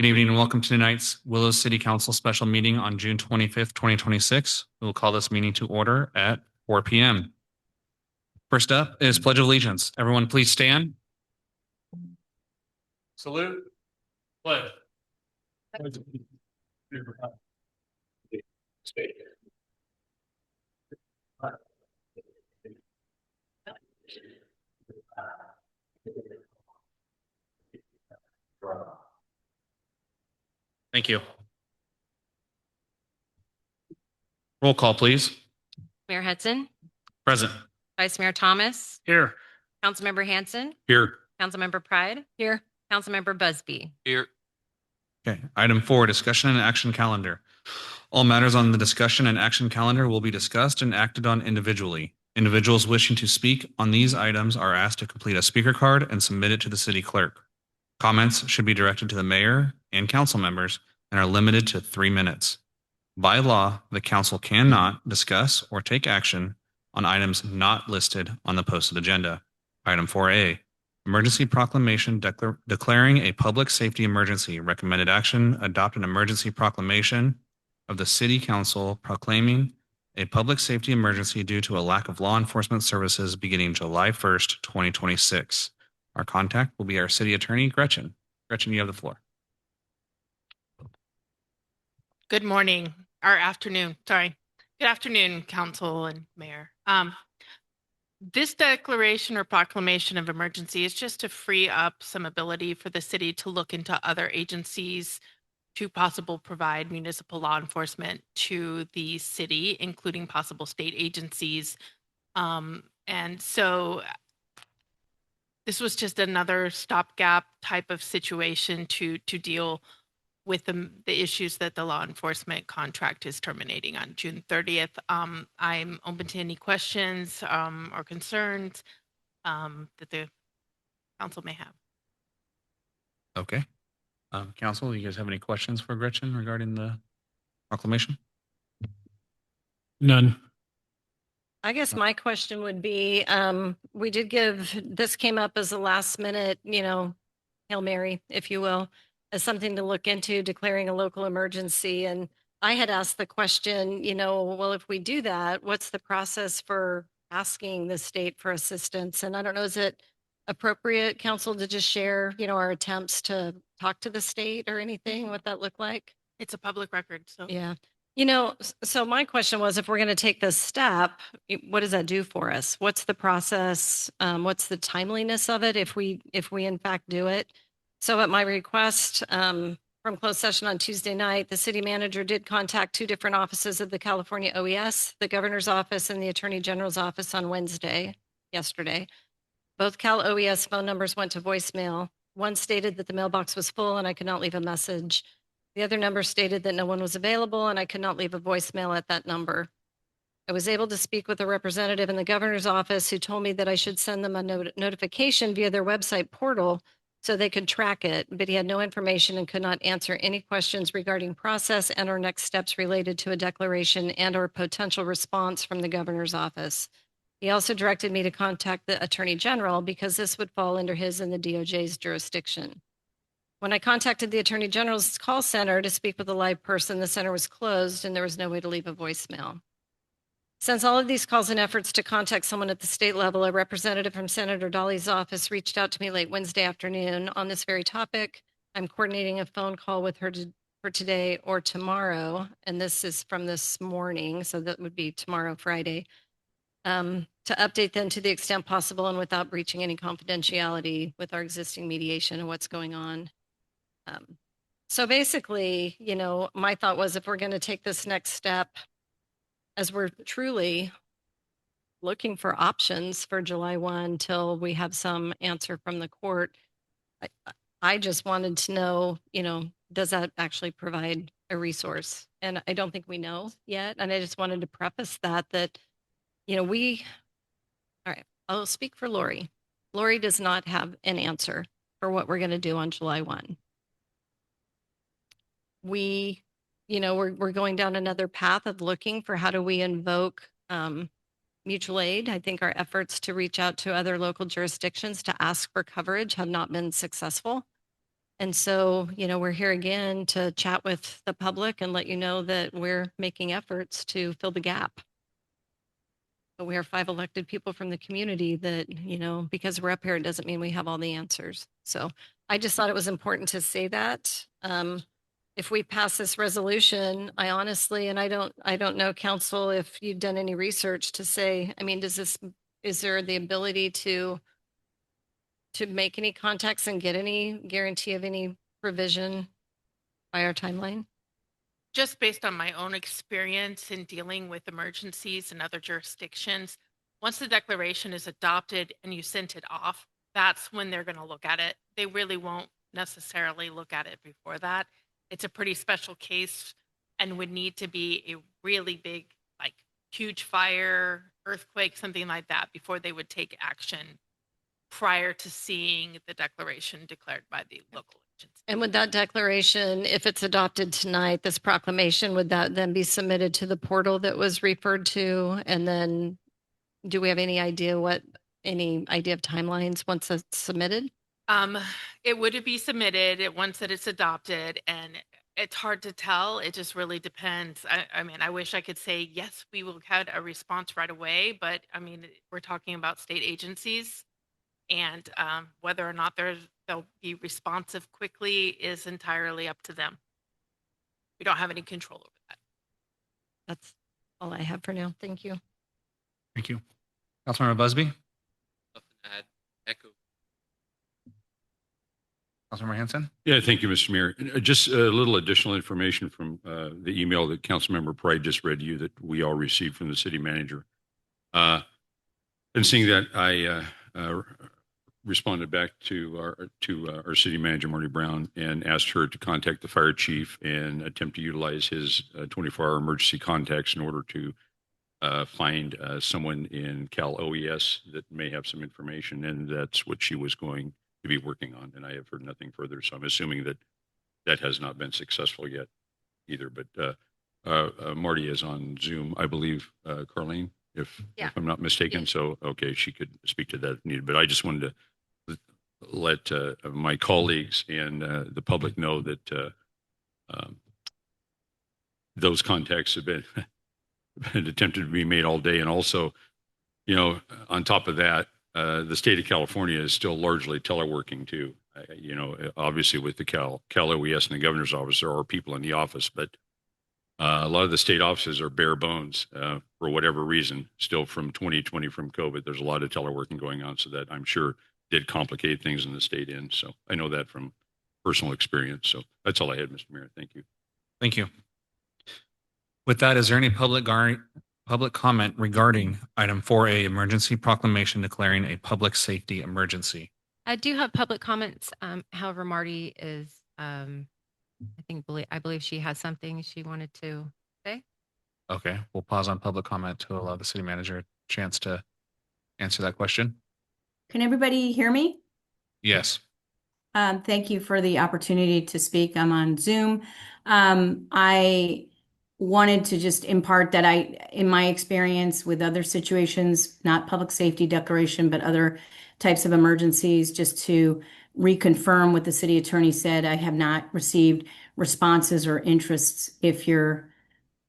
Good evening and welcome to tonight's Willows City Council special meeting on June 25th, 2026. We will call this meeting to order at 4 p.m. First up is Pledge of Allegiance. Everyone please stand. Salute. Pledge. Thank you. Roll call, please. Mayor Hudson, Present. Vice Mayor Thomas, Here. Councilmember Hanson, Here. Councilmember Pride, here, Councilmember Busby. Here. Okay. Item 4, discussion and action calendar. All matters on the discussion and action calendar will be discussed and acted on individually. Individuals wishing to speak on these items are asked to complete a speaker card and submit it to the city clerk. Comments should be directed to the mayor and council members and are limited to 3 minutes. By law, the council cannot discuss or take action on items not listed on the posted agenda. Item 4A, emergency proclamation declaring a public safety emergency. Recommended action, adopt an emergency proclamation of the city council proclaiming a public safety emergency due to a lack of law enforcement services beginning July 1st, 2026. Our contact will be our city attorney, Gretchen. Gretchen, you have the floor. Good morning, or afternoon, sorry. Good afternoon, council and mayor. This declaration or proclamation of emergency is just to free up some ability for the city to look into other agencies to possible provide municipal law enforcement to the city, including possible state agencies. And so this was just another stopgap type of situation to deal with the issues that the law enforcement contract is terminating on June 30th. I'm open to any questions or concerns that the council may have. Okay. Council, do you guys have any questions for Gretchen regarding the proclamation? None. I guess my question would be, we did this came up as a last minute, Hail Mary, if you will, as something to look into, declaring a local emergency. And I had asked the question, well, if we do that, what's the process for asking the state for assistance? And I don't know, is it appropriate, council, to just share, our attempts to talk to the state or anything, what that looked like? It's a public record, so. Yeah. So my question was, if we're going to take this step, what does that do for us? What's the process? What's the timeliness of it if we in fact do it? So at my request from closed session on Tuesday night, the city manager did contact 2 different offices of the California OES, the governor's office and the attorney general's office on yesterday. Both Cal OES phone numbers went to voicemail. One stated that the mailbox was full and I could not leave a message. The other number stated that no one was available and I could not leave a voicemail at that number. I was able to speak with a representative in the governor's office who told me that I should send them a notification via their website portal so they could track it, but he had no information and could not answer any questions regarding process and or next steps related to a declaration and or potential response from the governor's office. He also directed me to contact the attorney general because this would fall under his and the DOJ's jurisdiction. When I contacted the attorney general's call center to speak with a live person, the center was closed and there was no way to leave a voicemail. Since all of these calls and efforts to contact someone at the state level, a representative from Senator Dolly's office reached out to me late Wednesday afternoon on this very topic. I'm coordinating a phone call with her for today or tomorrow, and this is from this morning, so that would be tomorrow, Friday, to update them to the extent possible and without breaching any confidentiality with our existing mediation and what's going on. So basically, my thought was, if we're going to take this next step, as we're truly looking for options for July 1 till we have some answer from the court, I just wanted to know, does that actually provide a resource? And I don't think we know yet. And I just wanted to preface that, all right, I'll speak for Lori. Lori does not have an answer for what we're going to do on July 1. We're going down another path of looking for how do we invoke mutual aid. I think our efforts to reach out to other local jurisdictions to ask for coverage have not been successful. And so, we're here again to chat with the public and let you know that we're making efforts to fill the gap. But we are 5 elected people from the community that, because we're up here, it doesn't mean we have all the answers. So I just thought it was important to say that. If we pass this resolution, I honestly, and I don't know, council, if you've done any research to say, I mean, is there the ability to make any contacts and get any guarantee of any provision by our timeline? Just based on my own experience in dealing with emergencies in other jurisdictions, once the declaration is adopted and you sent it off, that's when they're going to look at it. They really won't necessarily look at it before that. It's a pretty special case and would need to be a really big, like huge fire, earthquake, something like that before they would take action prior to seeing the declaration declared by the local agency. And would that declaration, if it's adopted tonight, this proclamation, would that then be submitted to the portal that was referred to? And then do we have any idea of timelines once it's submitted? It would be submitted once that it's adopted, and it's hard to tell. It just really depends. I mean, I wish I could say, yes, we will have a response right away, but I mean, we're talking about state agencies, and whether or not they'll be responsive quickly is entirely up to them. We don't have any control over that. That's all I have for now. Thank you. Thank you. Councilmember Busby, Nothing to add. Echo. Councilmember Hanson. Yeah, thank you, Mr. Mayor. Just a little additional information from the email that Councilmember Pride just read to you that we all received from the city manager. And seeing that, I responded back to our city manager, Marty Brown, and asked her to contact the fire chief and attempt to utilize his 24-hour emergency contacts in order to find someone in Cal OES that may have some information. And that's what she was going to be working on, and I have heard nothing further. So I'm assuming that that has not been successful yet either. But Marty is on Zoom, I believe, Carlene, if I'm not mistaken. Yeah. So, okay, she could speak to that if needed. But I just wanted to let my colleagues and the public know that those contacts have been, been attempted to be made all day. And also, on top of that, the state of California is still largely teleworking too. Obviously with the Cal OES and the governor's office, there are people in the office, but a lot of the state offices are bare bones for whatever reason. Still from 2020 from COVID, there's a lot of teleworking going on, so that I'm sure did complicate things in the state end. So I know that from personal experience. So that's all I had, Mr. Mayor. Thank you. Thank you. With that, is there any public comment regarding item 4A, emergency proclamation declaring a public safety emergency? I do have public comments. However, Marty is, I believe she has something she wanted to say. Okay, we'll pause on public comment to allow the city manager a chance to answer that question. Can everybody hear me? Yes. Thank you for the opportunity to speak. I'm on Zoom. I wanted to just impart that in my experience with other situations, not public safety declaration, but other types of emergencies, just to reconfirm what the city attorney said, I have not received responses or interests. If you're,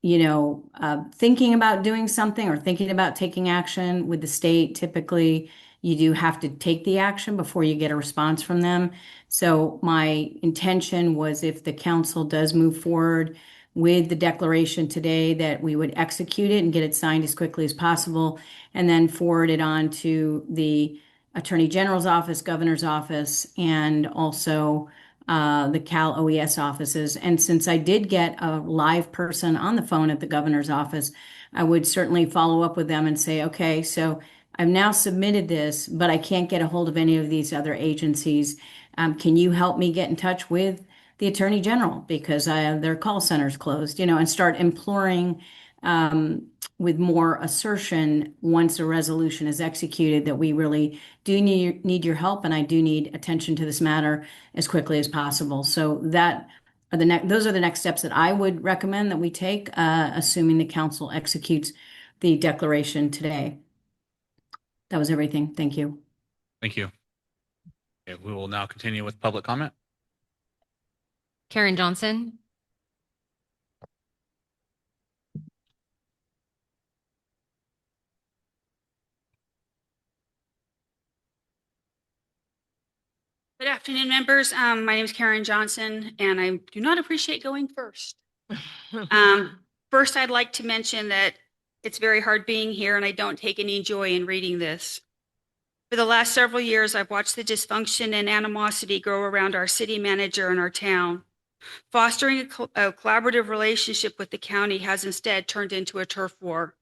thinking about doing something or thinking about taking action with the state, typically you do have to take the action before you get a response from them. So my intention was, if the council does move forward with the declaration today, that we would execute it and get it signed as quickly as possible, and then forward it on to the Attorney General's office, Governor's office, and also the Cal OES offices. And since I did get a live person on the phone at the Governor's office, I would certainly follow up with them and say, okay, so I've now submitted this, but I can't get a hold of any of these other agencies. Can you help me get in touch with the Attorney General, because their call center's closed, and start imploring with more assertion once a resolution is executed that we really do need your help, and I do need attention to this matter as quickly as possible. So those are the next steps that I would recommend that we take, assuming the council executes the declaration today. That was everything. Thank you. Thank you. Okay, we will now continue with public comment. Karen Johnson. Good afternoon, members. My name is Karen Johnson, and I do not appreciate going first. First, I'd like to mention that it's very hard being here, and I don't take any joy in reading this. For the last several years, I've watched the dysfunction and animosity grow around our city manager and our town. Fostering a collaborative relationship with the county has instead turned into a turf war.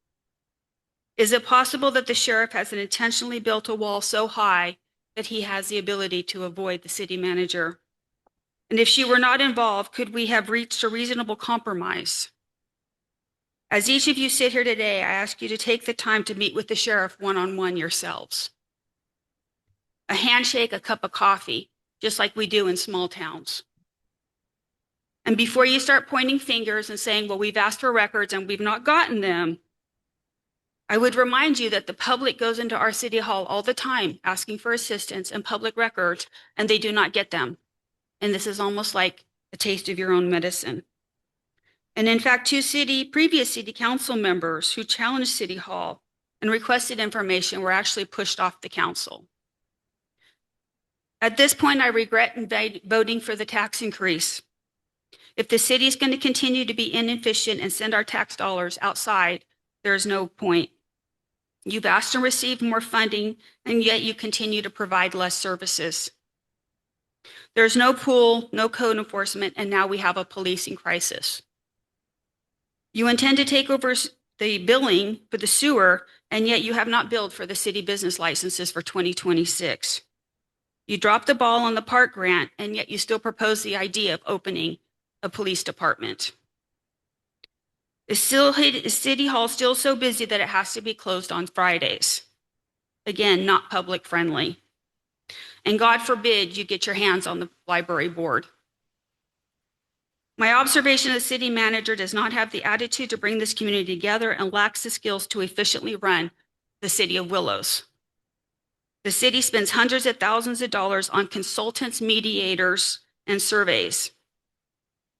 Is it possible that the sheriff has intentionally built a wall so high that he has the ability to avoid the city manager? And if she were not involved, could we have reached a reasonable compromise? As each of you sit here today, I ask you to take the time to meet with the sheriff one-on-one yourselves. A handshake, a cup of coffee, just like we do in small towns. And before you start pointing fingers and saying, well, we've asked for records and we've not gotten them, I would remind you that the public goes into our city hall all the time asking for assistance and public records, and they do not get them. And this is almost like a taste of your own medicine. And in fact, two previous city council members who challenged City Hall and requested information were actually pushed off the council. At this point, I regret voting for the tax increase. If the city is going to continue to be inefficient and send our tax dollars outside, there is no point. You've asked and received more funding, and yet you continue to provide less services. There's no pool, no code enforcement, and now we have a policing crisis. You intend to take over the billing for the sewer, and yet you have not billed for the city business licenses for 2026. You dropped the ball on the park grant, and yet you still propose the idea of opening a police department. Is City Hall still so busy that it has to be closed on Fridays? Again, not public friendly. And God forbid you get your hands on the library board. My observation of the city manager does not have the attitude to bring this community together and lacks the skills to efficiently run the city of Willows. The city spends hundreds of thousands of dollars on consultants, mediators, and surveys.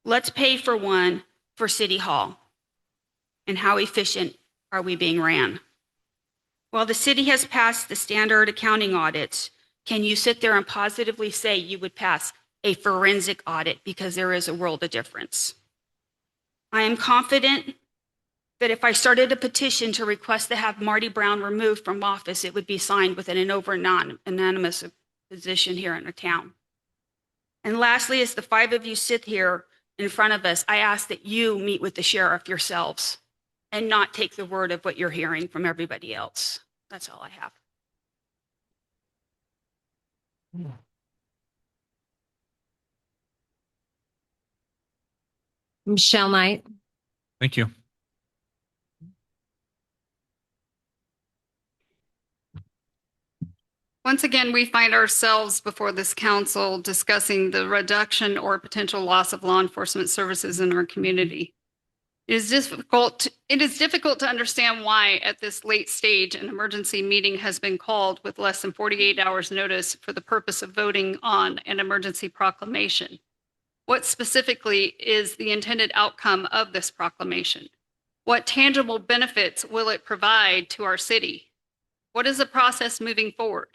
Let's pay for one for City Hall. And how efficient are we being ran? While the city has passed the standard accounting audits, can you sit there and positively say you would pass a forensic audit, because there is a world of difference? I am confident that if I started a petition to request to have Marty Brown removed from office, it would be signed within an anonymous position here in the town. And lastly, as the five of you sit here in front of us, I ask that you meet with the sheriff yourselves and not take the word of what you're hearing from everybody else. That's all I have. Michelle Knight. Thank you. Once again, we find ourselves before this council discussing the reduction or potential loss of law enforcement services in our community. It is difficult to understand why at this late stage an emergency meeting has been called with less than 48 hours notice for the purpose of voting on an emergency proclamation. What specifically is the intended outcome of this proclamation? What tangible benefits will it provide to our city? What is the process moving forward?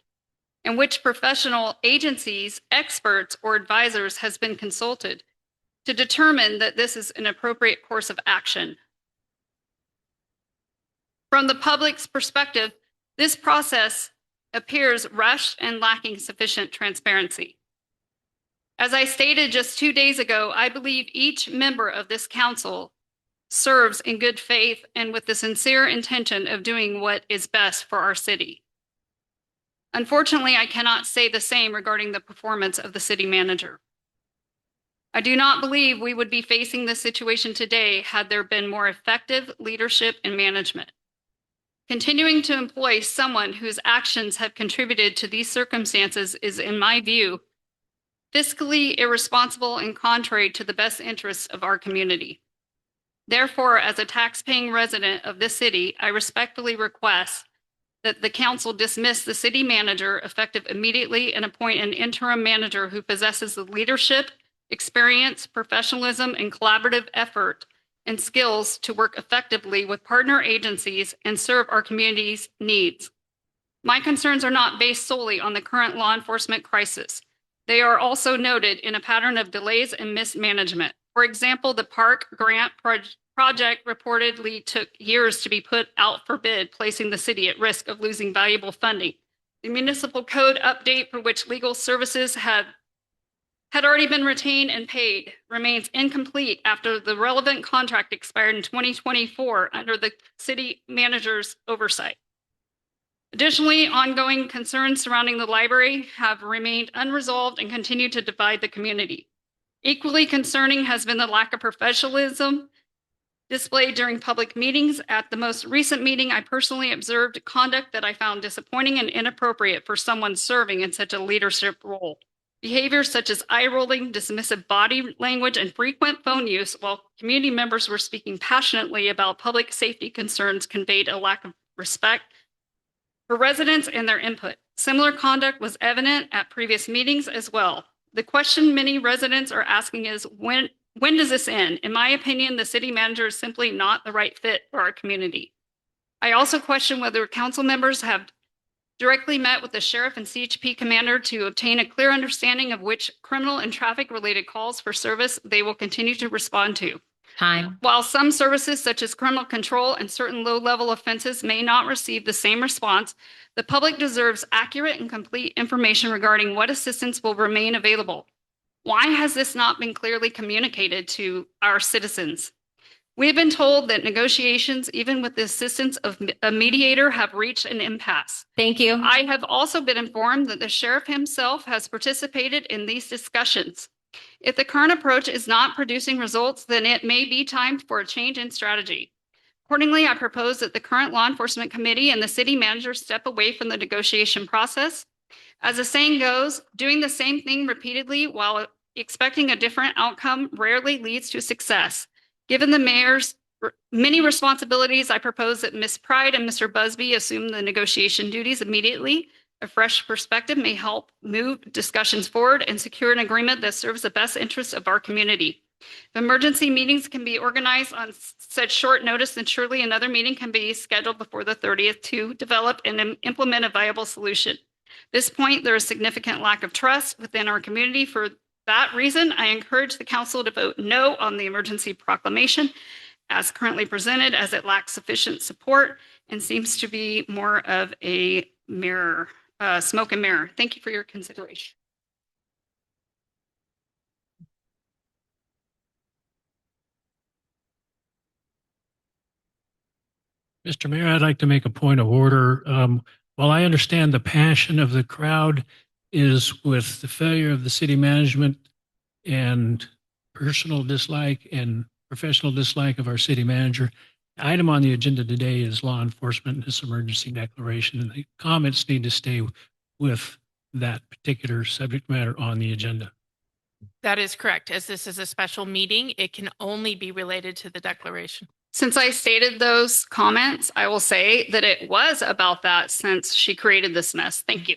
And which professional agencies, experts, or advisors has been consulted to determine that this is an appropriate course of action? From the public's perspective, this process appears rushed and lacking sufficient transparency. As I stated just 2 days ago, I believe each member of this council serves in good faith and with the sincere intention of doing what is best for our city. Unfortunately, I cannot say the same regarding the performance of the city manager. I do not believe we would be facing this situation today had there been more effective leadership and management. Continuing to employ someone whose actions have contributed to these circumstances is, in my view, fiscally irresponsible and contrary to the best interests of our community. Therefore, as a tax-paying resident of this city, I respectfully request that the council dismiss the city manager effective immediately and appoint an interim manager who possesses the leadership experience, professionalism, and collaborative effort and skills to work effectively with partner agencies and serve our community's needs. My concerns are not based solely on the current law enforcement crisis. They are also noted in a pattern of delays and mismanagement. For example, the park grant project reportedly took years to be put out for bid, placing the city at risk of losing valuable funding. The municipal code update, for which legal services had already been retained and paid, remains incomplete after the relevant contract expired in 2024 under the city manager's oversight. Additionally, ongoing concerns surrounding the library have remained unresolved and continue to divide the community. Equally concerning has been the lack of professionalism displayed during public meetings. At the most recent meeting, I personally observed conduct that I found disappointing and inappropriate for someone serving in such a leadership role. Behaviors such as eye-rolling, dismissive body language, and frequent phone use while community members were speaking passionately about public safety concerns conveyed a lack of respect for residents and their input. Similar conduct was evident at previous meetings as well. The question many residents are asking is, when does this end? In my opinion, the city manager is simply not the right fit for our community. I also question whether council members have directly met with the sheriff and CHP commander to obtain a clear understanding of which criminal and traffic related calls for service they will continue to respond to. Time. While some services such as criminal control and certain low-level offenses may not receive the same response, the public deserves accurate and complete information regarding what assistance will remain available. Why has this not been clearly communicated to our citizens? We have been told that negotiations, even with the assistance of a mediator, have reached an impasse. Thank you. I have also been informed that the sheriff himself has participated in these discussions. If the current approach is not producing results, then it may be time for a change in strategy. Accordingly, I propose that the current law enforcement committee and the city manager step away from the negotiation process. As the saying goes, doing the same thing repeatedly while expecting a different outcome rarely leads to success. Given the mayor's many responsibilities, I propose that Ms. Pride and Mr. Busby assume the negotiation duties immediately. A fresh perspective may help move discussions forward and secure an agreement that serves the best interests of our community. If emergency meetings can be organized on such short notice, then surely another meeting can be scheduled before the 30th to develop and implement a viable solution. At this point, there is significant lack of trust within our community. For that reason, I encourage the council to vote no on the emergency proclamation as currently presented, as it lacks sufficient support and seems to be more of a mirror, smoke and mirror. Thank you for your consideration. Mr. Mayor, I'd like to make a point of order. While I understand the passion of the crowd is with the failure of the city management and personal dislike and professional dislike of our city manager, the item on the agenda today is law enforcement and this emergency declaration, and the comments need to stay with that particular subject matter on the agenda. That is correct. As this is a special meeting, it can only be related to the declaration. Since I stated those comments, I will say that it was about that since she created this mess. Thank you.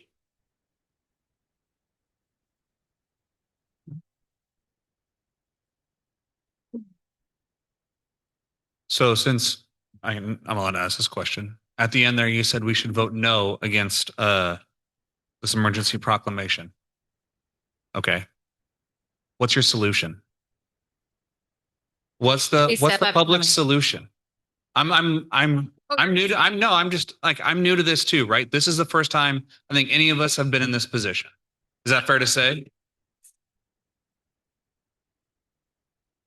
So since I'm allowed to ask this question, at the end there, you said we should vote no against this emergency proclamation. Okay. What's your solution? What's the public solution? I'm new to I'm new to this too, right? This is the first time I think any of us have been in this position. Is that fair to say?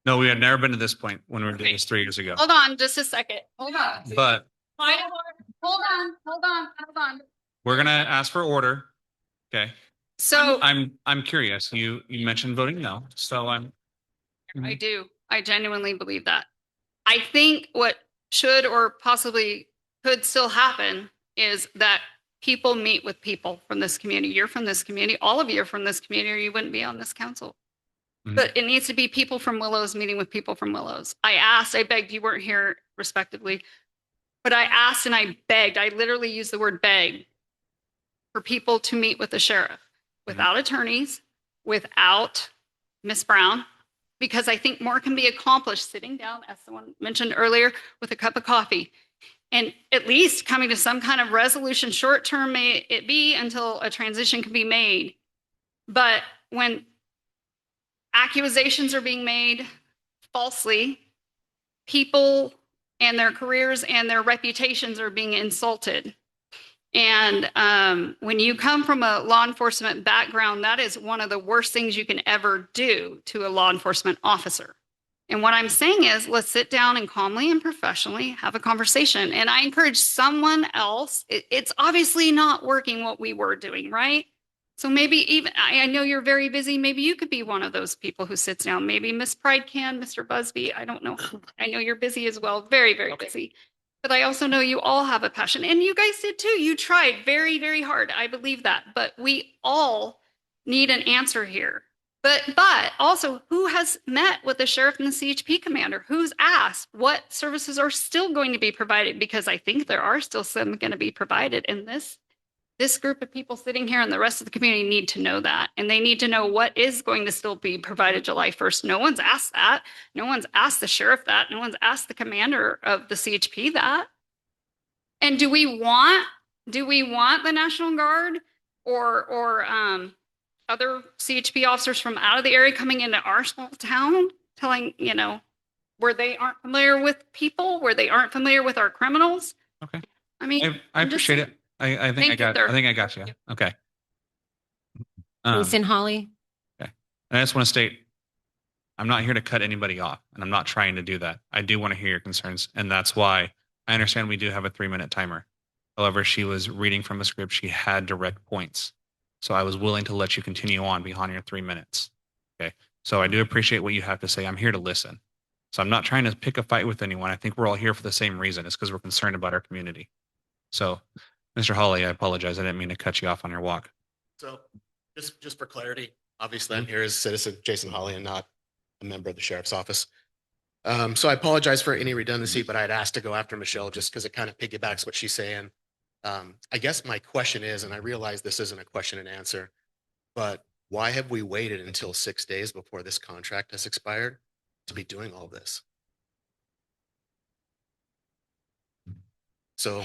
No, we had never been to this point when we were doing this 3 years ago. Hold on just a second. Hold on. But Hold on. we're gonna ask for order. Okay. So I'm curious. You mentioned voting no, so I do. I genuinely believe that. I think what should or possibly could still happen is that people meet with people from this community. You're from this community. All of you are from this community, or you wouldn't be on this council. Mhm. But it needs to be people from Willows meeting with people from Willows. I asked, I begged, you weren't here respectively, but I asked and I begged, I literally used the word beg for people to meet with the sheriff without attorneys, without Ms. Brown, because I think more can be accomplished sitting down, as someone mentioned earlier, with a cup of coffee. And at least coming to some kind of resolution, short term may it be, until a transition can be made. But when accusations are being made falsely, people and their careers and their reputations are being insulted. And when you come from a law enforcement background, that is one of the worst things you can ever do to a law enforcement officer. And what I'm saying is, let's sit down and calmly and professionally have a conversation. And I encourage someone else. It's obviously not working what we were doing, right? So maybe even, I know you're very busy. Maybe you could be one of those people who sits down. Maybe Miss Pride can, Mr. Busby. I don't know. I know you're busy as well. Very, very busy. But I also know you all have a passion, and you guys did too. You tried very, very hard. I believe that. But we all need an answer here. But also, who has met with the sheriff and the CHP commander? Who's asked what services are still going to be provided? Because I think there are still some going to be provided. And this group of people sitting here and the rest of the community need to know that. And they need to know what is going to still be provided July 1st. No one's asked that. No one's asked the sheriff that. No one's asked the commander of the CHP that. And do we want the National Guard or other CHP officers from out of the area coming into our small town telling, where they aren't familiar with people, where they aren't familiar with our criminals? Okay. I mean, I appreciate it. I think I got you. Okay. Mason Holly. Okay. And I just want to state, I'm not here to cut anybody off, and I'm not trying to do that. I do want to hear your concerns, and that's why I understand we do have a 3-minute timer. However, she was reading from a script. She had direct points. So I was willing to let you continue on beyond your 3 minutes. Okay. So I do appreciate what you have to say. I'm here to listen. So I'm not trying to pick a fight with anyone. I think we're all here for the same reason. It's because we're concerned about our community. So, Mr. Hawley, I apologize. I didn't mean to cut you off on your walk. So just for clarity, obviously I'm here as citizen Jason Hawley and not a member of the sheriff's office. So I apologize for any redundancy, but I had asked to go after Michelle just because it kind of piggybacks what she's saying. I guess my question is, and I realize this isn't a question and answer, but why have we waited until 6 days before this contract has expired to be doing all this? So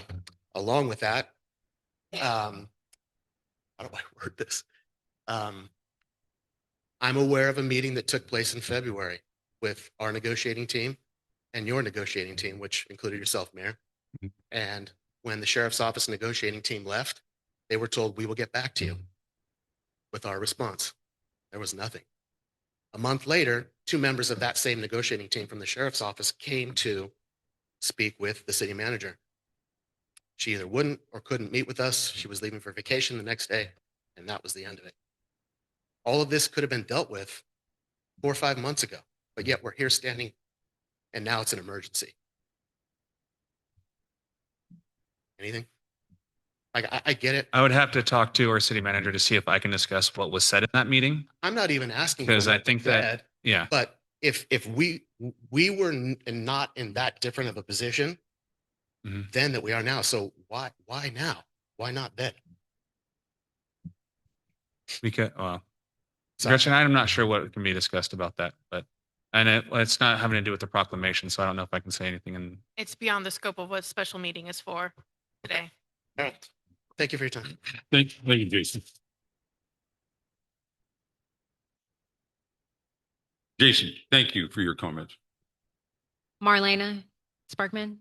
along with that, how do I word this? I'm aware of a meeting that took place in February with our negotiating team and your negotiating team, which included yourself, Mayor. And when the sheriff's office negotiating team left, they were told, we will get back to you with our response. There was nothing. A month later, 2 members of that same negotiating team from the sheriff's office came to speak with the city manager. She either wouldn't or couldn't meet with us. She was leaving for vacation the next day, and that was the end of it. All of this could have been dealt with 4 or 5 months ago, but yet we're here standing, and now it's an emergency. Anything? I get it. I would have to talk to our city manager to see if I can discuss what was said in that meeting. I'm not even asking Because for I what think was that- said, Yeah. but if we were not in that different of a position Mhm. then that we are now, so why now? Why not then? Because, well, Sorry. Gretchen, I'm not sure what can be discussed about that, but, and it's not having to do with the proclamation. So I don't know if I can say anything. And It's beyond the scope of what special meeting is for today. All right. Thank you for your time. Thank you, Jason. Jason, thank you for your comments. Marlena Sparkman.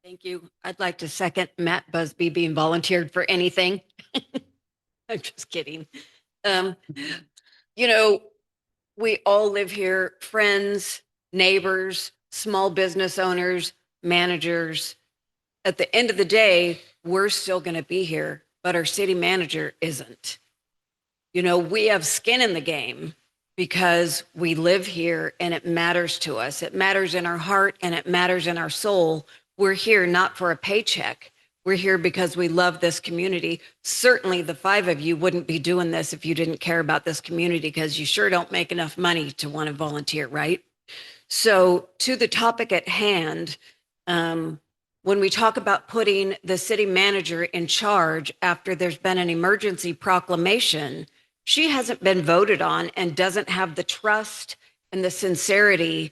Thank you. I'd like to second Matt Busby being volunteered for anything. I'm just kidding. We all live here, friends, neighbors, small business owners, managers. At the end of the day, we're still going to be here, but our city manager isn't. We have skin in the game because we live here and it matters to us. It matters in our heart and it matters in our soul. We're here not for a paycheck. We're here because we love this community. Certainly the 5 of you wouldn't be doing this if you didn't care about this community, because you sure don't make enough money to want to volunteer, right? So to the topic at hand, when we talk about putting the city manager in charge after there's been an emergency proclamation, She hasn't been voted on and doesn't have the trust and the sincerity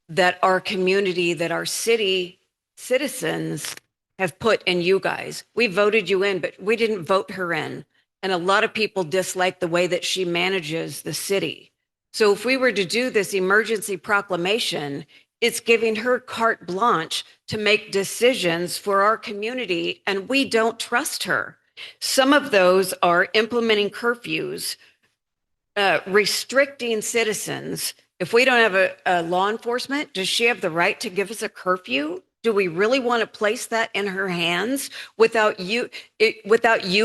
that our community, that our city citizens have put in you guys. We voted you in, but we didn't vote her in. And a lot of people dislike the way that she manages the city. So if we were to do this emergency proclamation, it's giving her carte blanche to make decisions for our community, and we don't trust her. Some of those are implementing curfews, restricting citizens. If we don't have a law enforcement, does she have the right to give us a curfew? Do we really want to place that in her hands without you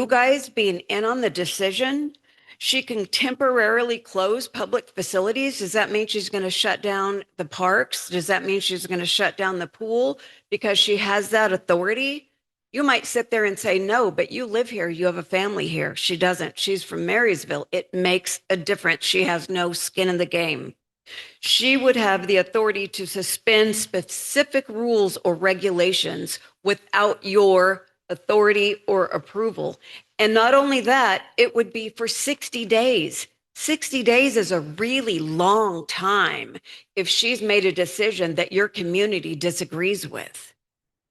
guys being in on the decision? She can temporarily close public facilities. Does that mean she's going to shut down the parks? Does that mean she's going to shut down the pool because she has that authority? You might sit there and say, no, but you live here. You have a family here. She doesn't. She's from Marysville. It makes a difference. She has no skin in the game. She would have the authority to suspend specific rules or regulations without your authority or approval. And not only that, it would be for 60 days. 60 days is a really long time if she's made a decision that your community disagrees with.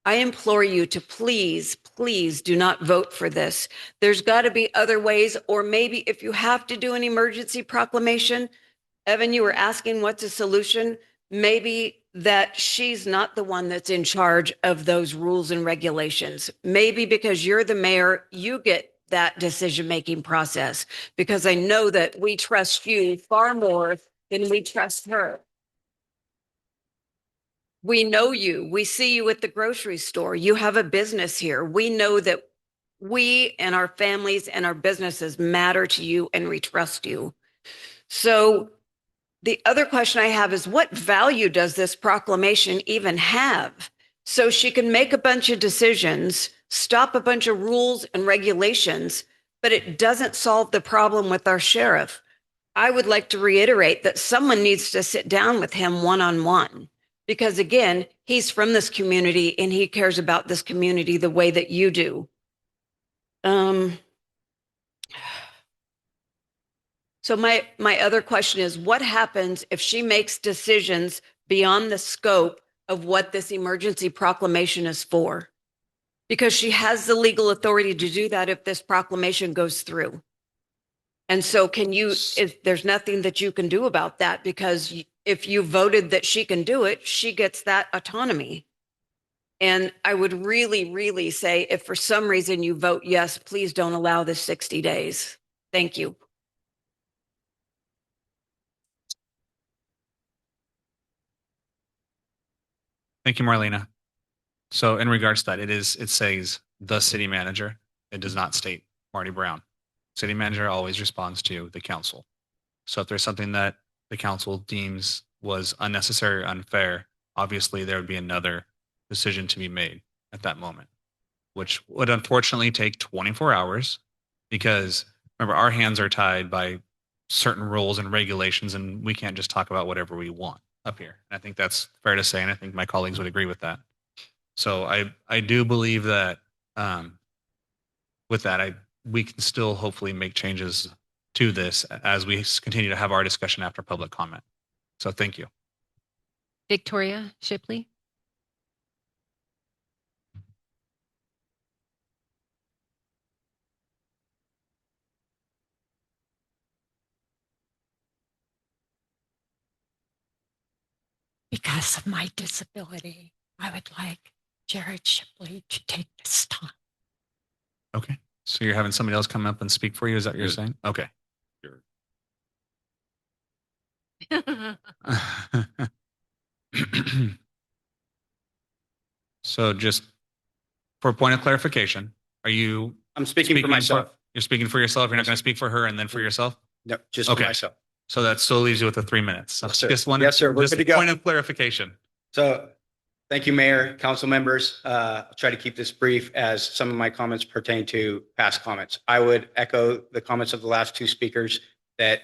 I implore you to please, please do not vote for this. There's got to be other ways, or maybe if you have to do an emergency proclamation, Evan, you were asking what's a solution? Maybe that she's not the one that's in charge of those rules and regulations. Maybe because you're the mayor, you get that decision-making process, because I know that we trust you far more than we trust her. We know you. We see you at the grocery store. You have a business here. We know that we and our families and our businesses matter to you and we trust you. So the other question I have is, what value does this proclamation even have? So she can make a bunch of decisions, stop a bunch of rules and regulations, but it doesn't solve the problem with our sheriff. I would like to reiterate that someone needs to sit down with him one-on-one, because again, he's from this community and he cares about this community the way that you do. So my other question is, what happens if she makes decisions beyond the scope of what this emergency proclamation is for? Because she has the legal authority to do that if this proclamation goes through. And so there's nothing that you can do about that, because if you voted that she can do it, she gets that autonomy. And I would really, really say, if for some reason you vote yes, please don't allow this 60 days. Thank you. Thank you, Marlena. So in regards to that, it says the city manager. It does not state Marty Brown. City manager always responds to the council. So if there's something that the council deems was unnecessary or unfair, obviously there would be another decision to be made at that moment, which would unfortunately take 24 hours, because remember, our hands are tied by certain rules and regulations, and we can't just talk about whatever we want up here. And I think that's fair to say, and I think my colleagues would agree with that. So I do believe that with that, we can still hopefully make changes to this as we continue to have our discussion after public comment. So thank you. Victoria Shipley. Because of my disability, I would like Jared Shipley to take this time. Okay. So you're having somebody else come up and speak for you? Is that what you're saying? Okay. So just for a point of clarification, I'm speaking for myself. You're speaking for yourself. You're not going to speak for her and then for yourself? No, just for myself. So that still leaves you with the 3 minutes. So Yes, sir. Yes, sir. We're just good to a go. point of clarification. So thank you, Mayor, council members. I'll try to keep this brief as some of my comments pertain to past comments. I would echo the comments of the last two speakers that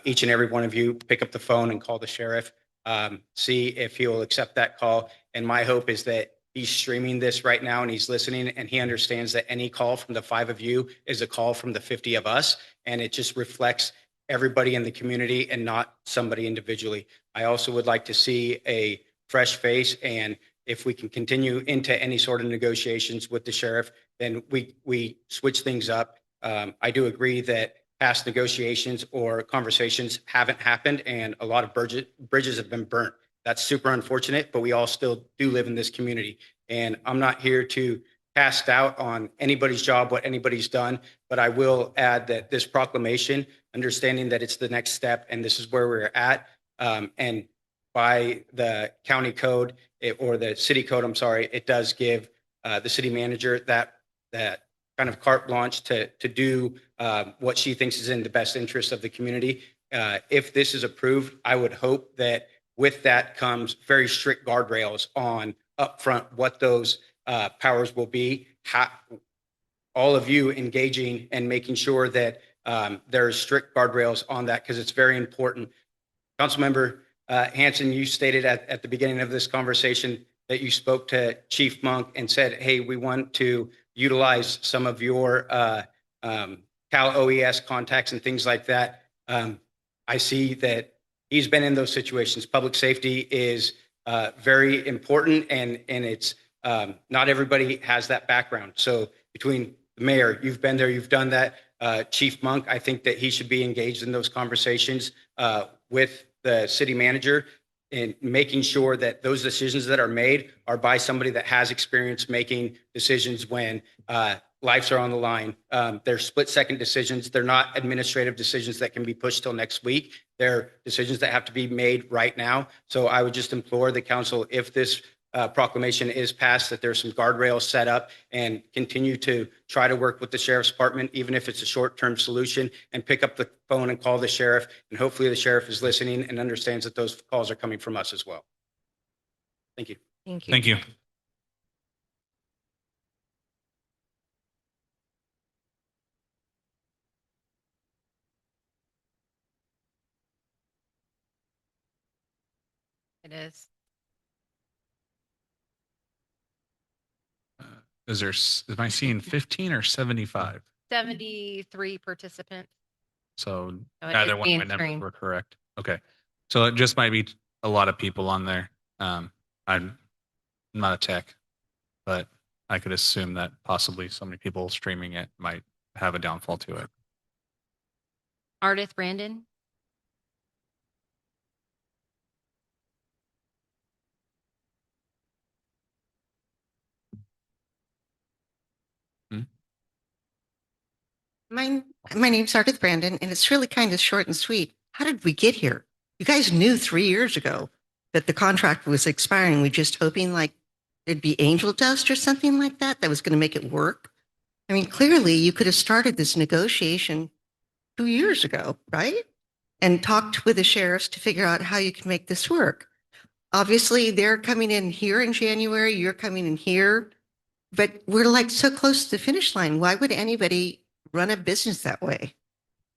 each and every one of you pick up the phone and call the sheriff, see if he will accept that call. And my hope is that he's streaming this right now and he's listening and he understands that any call from the 5 of you is a call from the 50 of us. And it just reflects everybody in the community and not somebody individually. I also would like to see a fresh face, and if we can continue into any sort of negotiations with the sheriff, then we switch things up. I do agree that past negotiations or conversations haven't happened and a lot of bridges have been burnt. That's super unfortunate, but we all still do live in this community. And I'm not here to cast doubt on anybody's job, what anybody's done, but I will add that this proclamation, understanding that it's the next step and this is where we're at, and by the county code or the city code, I'm sorry, it does give the city manager that kind of carte blanche to do what she thinks is in the best interest of the community. If this is approved, I would hope that with that comes very strict guardrails on upfront what those powers will be. All of you engaging and making sure that there's strict guardrails on that because it's very important. Councilmember Hanson, you stated at the beginning of this conversation that you spoke to Chief Monk and said, hey, we want to utilize some of your Cal OES contacts and things like that. I see that he's been in those situations. Public safety is very important, and it's not everybody has that background. So between the mayor, you've been there, you've done that. Chief Monk, I think that he should be engaged in those conversations with the city manager and making sure that those decisions that are made are by somebody that has experience making decisions when lives are on the line. They're split-second decisions. They're not administrative decisions that can be pushed till next week. They're decisions that have to be made right now. So I would just implore the council, if this proclamation is passed, that there's some guardrails set up and continue to try to work with the sheriff's department, even if it's a short-term solution, and pick up the phone and call the sheriff. And hopefully the sheriff is listening and understands that those calls are coming from us as well. Thank you. Thank you. Thank you. It is. Am I seeing 15 or 75? 73 participants. So So it either is one of being my numbers streamed. were correct. Okay. So it just might be a lot of people on there. I'm not a tech, but I could assume that possibly so many people streaming it might have a downfall to it. Ardith Brandon. My name's Ardith Brandon, and it's really kind of short and sweet. How did we get here? You guys knew 3 years ago that the contract was expiring. We just hoping like it'd be angel dust or something like that that was going to make it work. I mean, clearly you could have started this negotiation 2 years ago, right? And talked with the sheriffs to figure out how you can make this work. Obviously, they're coming in here in January, you're coming in here, but we're like so close to the finish line. Why would anybody run a business that way?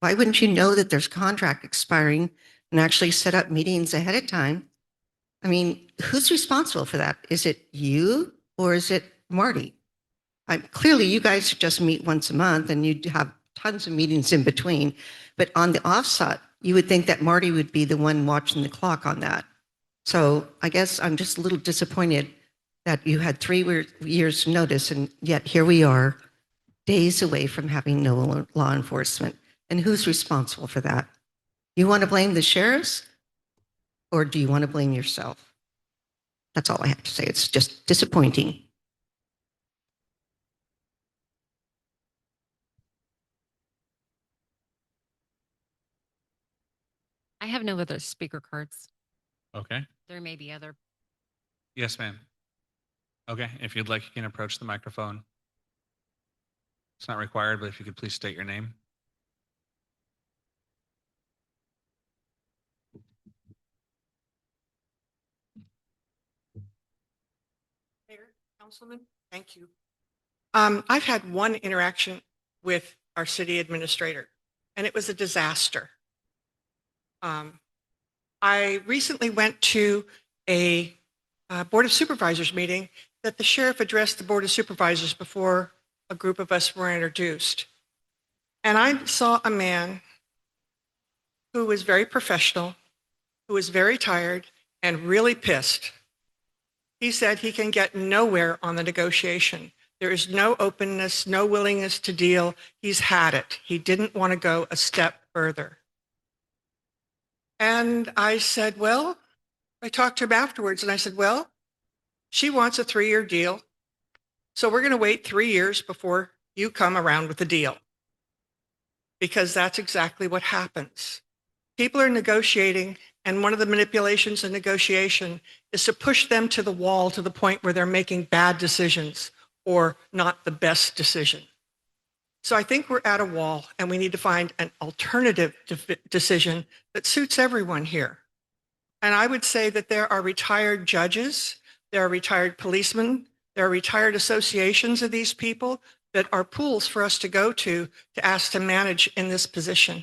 Why wouldn't you know that there's contract expiring and actually set up meetings ahead of time? I mean, who's responsible for that? Is it you or is it Marty? Clearly, you guys just meet once a month and you have tons of meetings in between. But on the offset, you would think that Marty would be the one watching the clock on that. So I guess I'm just a little disappointed that you had 3 years notice, and yet here we are, days away from having no law enforcement. And who's responsible for that? You want to blame the sheriffs, or do you want to blame yourself? That's all I have to say. It's just disappointing. I have no other speaker cards. Okay. There may be other. Yes, ma'am. Okay. If you'd like, you can approach the microphone. It's not required, but if you could please state your name. Mayor, Councilman, thank you. I've had one interaction with our city administrator, and it was a disaster. I recently went to a Board of Supervisors meeting that the sheriff addressed the Board of Supervisors before a group of us were introduced. And I saw a man who was very professional, who was very tired and really pissed. He said he can get nowhere on the negotiation. There is no openness, no willingness to deal. He's had it. He didn't want to go a step further. And I said, well, I talked to him afterwards and I said, well, she wants a 3-year deal. So we're going to wait 3 years before you come around with a deal. Because that's exactly what happens. People are negotiating, and one of the manipulations in negotiation is to push them to the wall to the point where they're making bad decisions or not the best decision. So I think we're at a wall, and we need to find an alternative decision that suits everyone here. And I would say that there are retired judges, there are retired policemen, there are retired associations of these people that are pools for us to go to ask to manage in this position.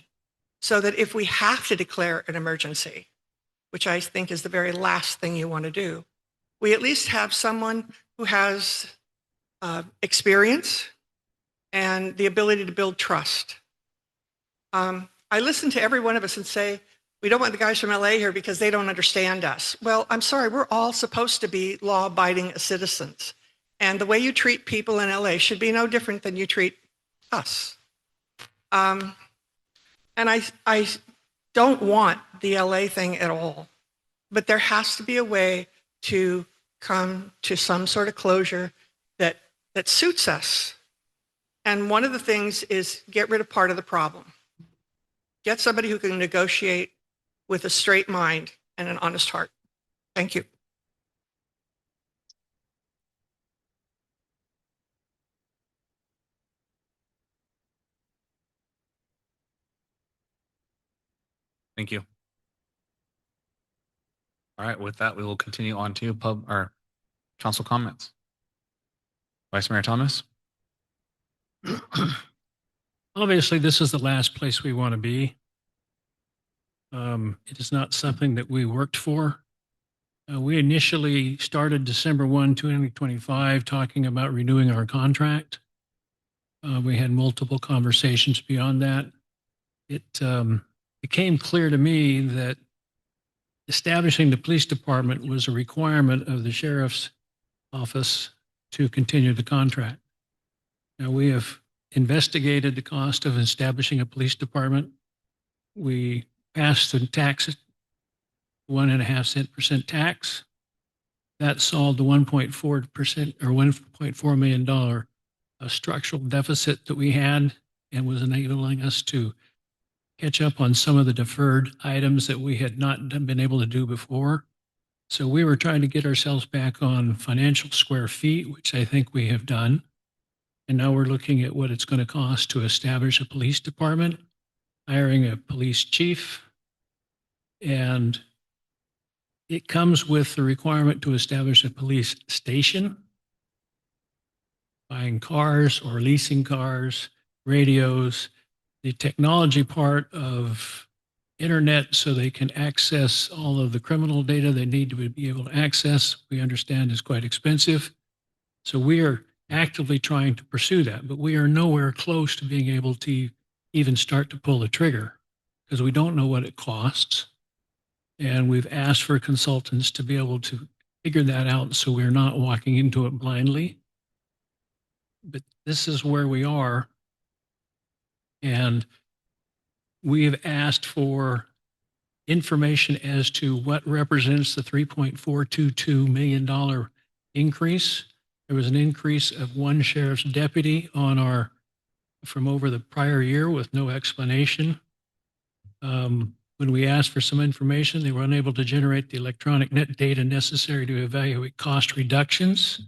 So that if we have to declare an emergency, which I think is the very last thing you want to do, we at least have someone who has experience and the ability to build trust. I listen to every one of us and say, we don't want the guys from LA here because they don't understand us. Well, I'm sorry, we're all supposed to be law-abiding citizens. And the way you treat people in LA should be no different than you treat us. And I don't want the LA thing at all, but there has to be a way to come to some sort of closure that suits us. And one of the things is get rid of part of the problem. Get somebody who can negotiate with a straight mind and an honest heart. Thank you. Thank you. All right, with that, we will continue on to council comments. Vice Mayor Thomas. Obviously, this is the last place we want to be. It is not something that we worked for. We initially started December 1, 2025, talking about renewing our contract. We had multiple conversations beyond that. It became clear to me that establishing the police department was a requirement of the sheriff's office to continue the contract. Now, we have investigated the cost of establishing a police department. We passed the tax, 1.5% tax. That solved the 1.4% or $1.4 million structural deficit that we had and was enabling us to catch up on some of the deferred items that we had not been able to do before. So we were trying to get ourselves back on financial square feet, which I think we have done. And now we're looking at what it's going to cost to establish a police department, hiring a police chief, and it comes with the requirement to establish a police station, buying cars or leasing cars, radios, the technology part of internet so they can access all of the criminal data they need to be able to access, we understand is quite expensive. So we are actively trying to pursue that, but we are nowhere close to being able to even start to pull the trigger because we don't know what it costs. And we've asked for consultants to be able to figure that out so we're not walking into it blindly. But this is where we are. And we have asked for information as to what represents the $3.422 million increase. There was an increase of one sheriff's deputy from over the prior year with no explanation. When we asked for some information, they were unable to generate the electronic net data necessary to evaluate cost reductions.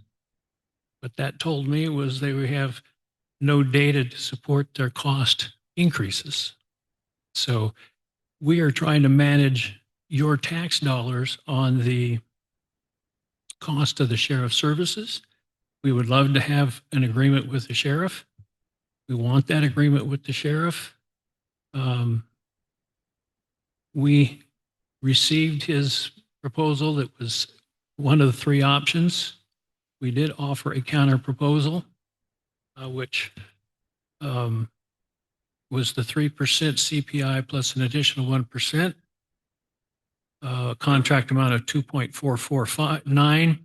What that told me was they would have no data to support their cost increases. So we are trying to manage your tax dollars on the cost of the sheriff's services. We would love to have an agreement with the sheriff. We want that agreement with the sheriff. We received his proposal that was one of the three options. We did offer a counter proposal, which was the 3% CPI plus an additional 1%, contract amount of 2.449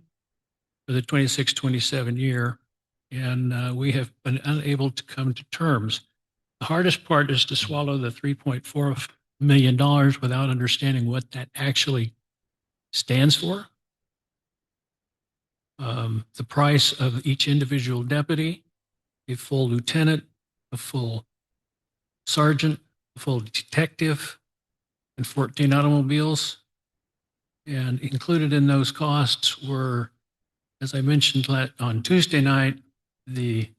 for the 26-27 year. And we have been unable to come to terms. The hardest part is to swallow the $3.4 million without understanding what that actually stands for. The price of each individual deputy, a full lieutenant, a full sergeant, a full detective, and 14 automobiles. And included in those costs were, as I mentioned on Tuesday night, the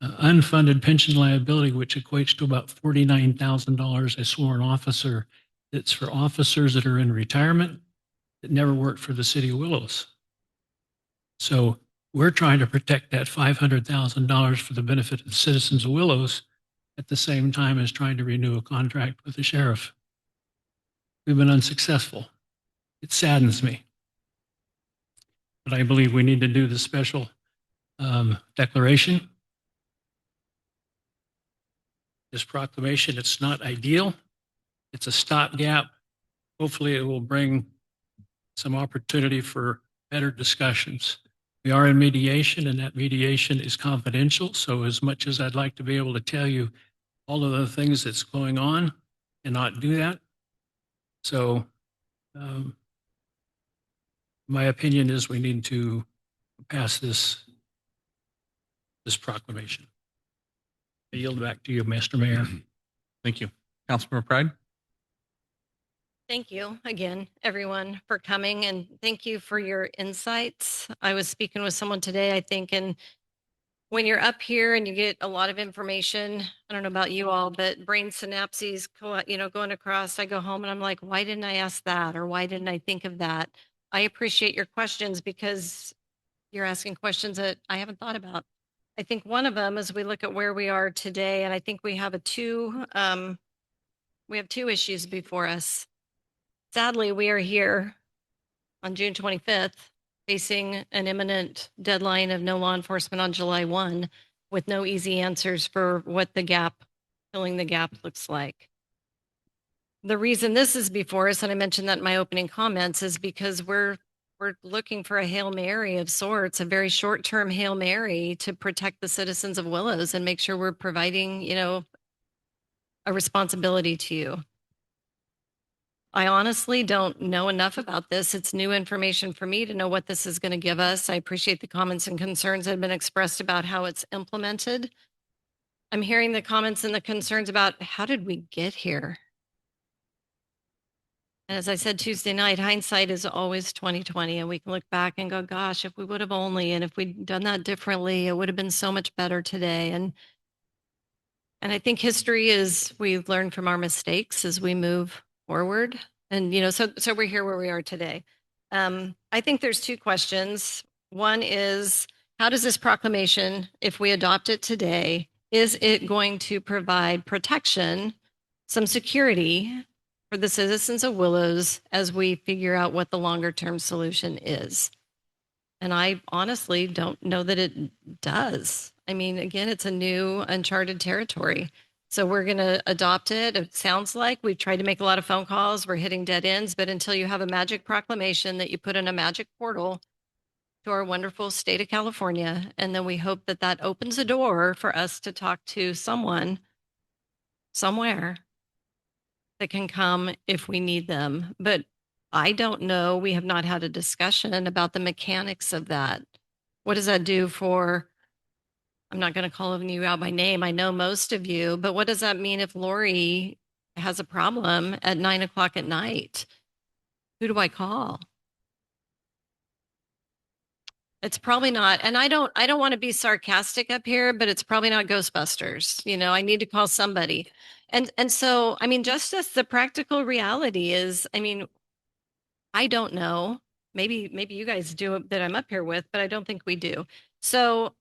unfunded pension liability, which equates to about $49,000 a sworn officer. It's for officers that are in retirement that never worked for the city of Willows. So we're trying to protect that $500,000 for the benefit of the citizens of Willows at the same time as trying to renew a contract with the sheriff. We've been unsuccessful. It saddens me. But I believe we need to do the special declaration. This proclamation, it's not ideal. It's a stopgap. Hopefully it will bring some opportunity for better discussions. We are in mediation, and that mediation is confidential. So as much as I'd like to be able to tell you all of the things that's going on and not do that. So my opinion is we need to pass this proclamation. I yield back to you, Mr. Mayor. Thank you. Councilmember Pride? Thank you again, everyone, for coming, and thank you for your insights. I was speaking with someone today, I think, and when you're up here and you get a lot of information, I don't know about you all, but brain synapses, going across, I go home and I'm like, why didn't I ask that? Or why didn't I think of that? I appreciate your questions because you're asking questions that I haven't thought about. I think one of them is we look at where we are today, and I think we have two issues before us. Sadly, we are here on June 25th, facing an imminent deadline of no law enforcement on July 1, with no easy answers for what filling the gap looks like. The reason this is before us, and I mentioned that in my opening comments, is because we're looking for a Hail Mary of sorts, a very short-term Hail Mary to protect the citizens of Willows and make sure we're providing, a responsibility to you. I honestly don't know enough about this. It's new information for me to know what this is going to give us. I appreciate the comments and concerns that have been expressed about how it's implemented. I'm hearing the comments and the concerns about how did we get here? And as I said Tuesday night, hindsight is always 20/20, and we can look back and go, gosh, if we would have only, and if we'd done that differently, it would have been so much better today. And I think history is we learn from our mistakes as we move forward. And, so we're here where we are today. I think there's two questions. One is, how does this proclamation, if we adopt it today, is it going to provide protection, some security for the citizens of Willows as we figure out what the longer term solution is? And I honestly don't know that it does. I mean, again, it's a new uncharted territory. So we're going to adopt it. It sounds like we've tried to make a lot of phone calls. We're hitting dead ends, but until you have a magic proclamation that you put in a magic portal to our wonderful state of California, and then we hope that that opens a door for us to talk to someone somewhere that can come if we need them. But I don't know. We have not had a discussion about the mechanics of that. What does that do for, I'm not going to call you out by name. I know most of you, but what does that mean if Lori has a problem at 9:00 at night? Who do I call? It's probably not, and I don't want to be sarcastic up here, but it's probably not Ghostbusters. I need to call somebody. And so, I mean, just as the practical reality is, I mean, I don't know. Maybe you guys do that I'm up here with, but I don't think we do. So,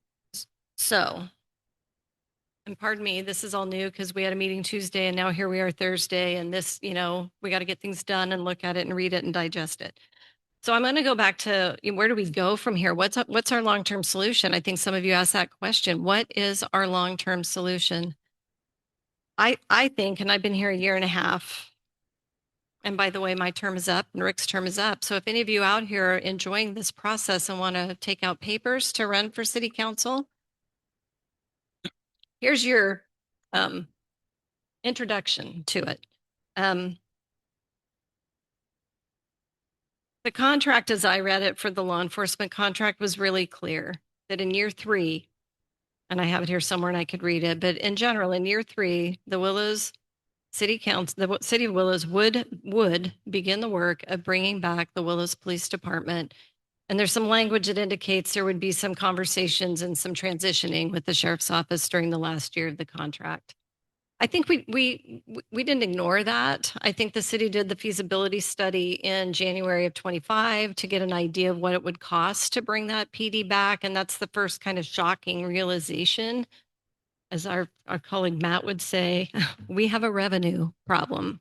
and pardon me, this is all new because we had a meeting Tuesday and now here we are Thursday, and this, we got to get things done and look at it and read it and digest it. So I'm going to go back to where do we go from here? What's our long-term solution? I think some of you asked that question. What is our long-term solution? I think, and I've been here a year and a half. And by the way, my term is up and Rick's term is up. So if any of you out here are enjoying this process and want to take out papers to run for city council, here's your introduction to it. The contract, as I read it for the law enforcement contract, was really clear that in year 3, and I have it here somewhere and I could read it, but in general, in year 3, the Willows City Council, the City of Willows would begin the work of bringing back the Willows Police Department. And there's some language that indicates there would be some conversations and some transitioning with the sheriff's office during the last year of the contract. I think we didn't ignore that. I think the city did the feasibility study in January of 25 to get an idea of what it would cost to bring that PD back. And that's the first kind of shocking realization. As our colleague Matt would say, we have a revenue problem.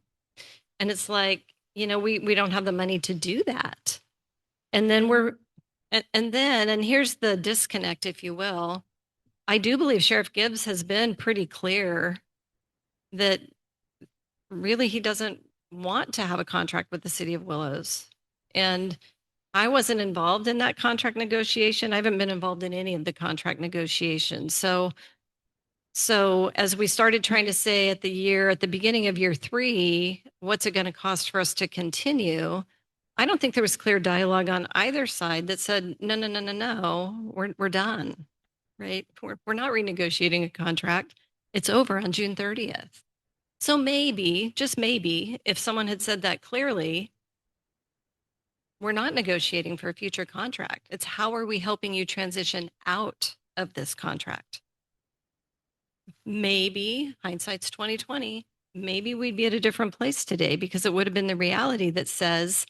And it's like, we don't have the money to do that. And then and here's the disconnect, if you will. I do believe Sheriff Gibbs has been pretty clear that really he doesn't want to have a contract with the City of Willows. And I wasn't involved in that contract negotiation. I haven't been involved in any of the contract negotiations. So as we started trying to say at the beginning of year 3, what's it going to cost for us to continue? I don't think there was clear dialogue on either side that said, no, we're done, right? We're not renegotiating a contract. It's over on June 30th. So maybe, just maybe, if someone had said that clearly, we're not negotiating for a future contract. It's how are we helping you transition out of this contract? Maybe, hindsight's 2020, maybe we'd be at a different place today because it would have been the reality that says,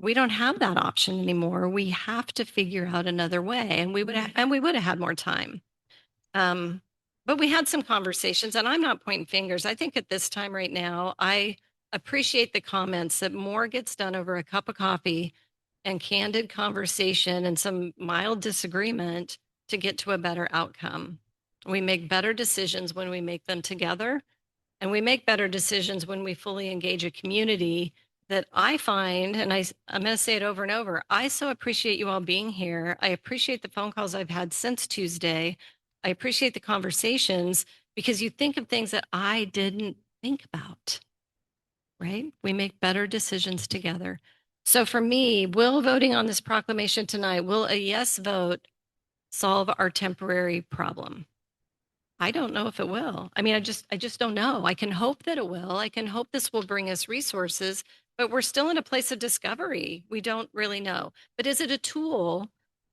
we don't have that option anymore. We have to figure out another way, and we would have had more time. But we had some conversations, and I'm not pointing fingers. I think at this time right now, I appreciate the comments that more gets done over a cup of coffee and candid conversation and some mild disagreement to get to a better outcome. We make better decisions when we make them together, and we make better decisions when we fully engage a community that I find, and I'm going to say it over and over, I so appreciate you all being here. I appreciate the phone calls I've had since Tuesday. I appreciate the conversations because you think of things that I didn't think about, right? We make better decisions together. So for me, will voting on this proclamation tonight, will a yes vote solve our temporary problem? I don't know if it will. I mean, I just don't know. I can hope that it will. I can hope this will bring us resources, but we're still in a place of discovery. We don't really know. But is it a tool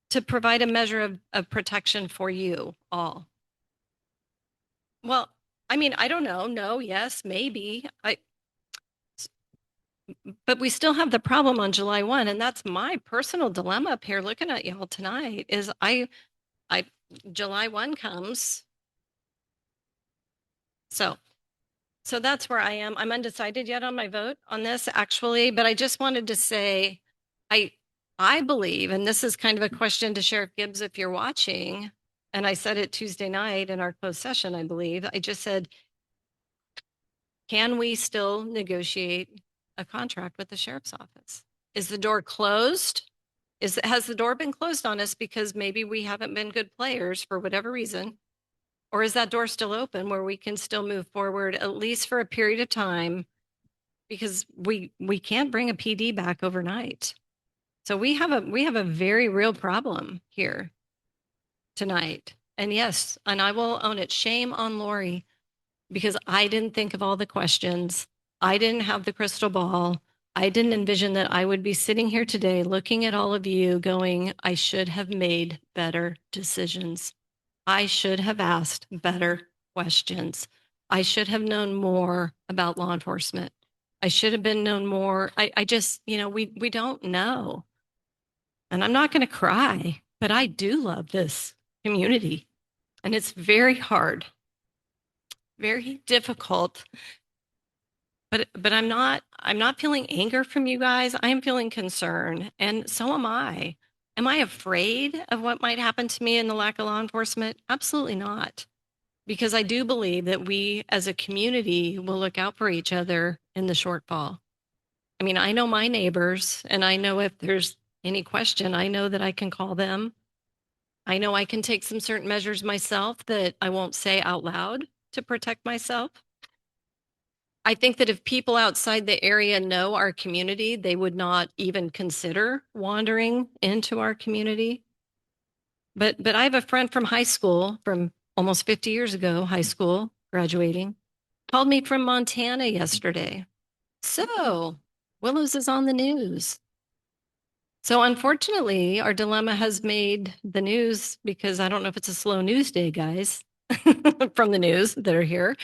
to provide a measure of protection for you all? Well, I mean, I don't know. No, yes, maybe. But we still have the problem on July 1, and that's my personal dilemma up here looking at y'all tonight is July 1 comes. So that's where I am. I'm undecided yet on my vote on this actually, but I just wanted to say, I believe, and this is kind of a question to Sheriff Gibbs if you're watching, and I said it Tuesday night in our closed session, I believe. I just said, can we still negotiate a contract with the sheriff's office? Is the door closed? Has the door been closed on us because maybe we haven't been good players for whatever reason? Or is that door still open where we can still move forward at least for a period of time? Because we can't bring a PD back overnight. So we have a very real problem here tonight. And yes, and I will own it. Shame on Lori, because I didn't think of all the questions. I didn't have the crystal ball. I didn't envision that I would be sitting here today looking at all of you going, I should have made better decisions. I should have asked better questions. I should have known more about law enforcement. I should have been known more. I just, we don't know. And I'm not going to cry, but I do love this community. And it's very hard, very difficult But I'm not feeling anger from you guys. I am feeling concern, and so am I. Am I afraid of what might happen to me in the lack of law enforcement? Absolutely not. Because I do believe that we as a community will look out for each other in the shortfall. I mean, I know my neighbors, and I know if there's any question, I know that I can call them. I know I can take some certain measures myself that I won't say out loud to protect myself. I think that if people outside the area know our community, they would not even consider wandering into our community. But I have a friend from high school, from almost 50 years ago, high school graduating, called me from Montana yesterday. So Willows is on the news. So unfortunately, our dilemma has made the news because I don't know if it's a slow news day, guys, from the news that are here.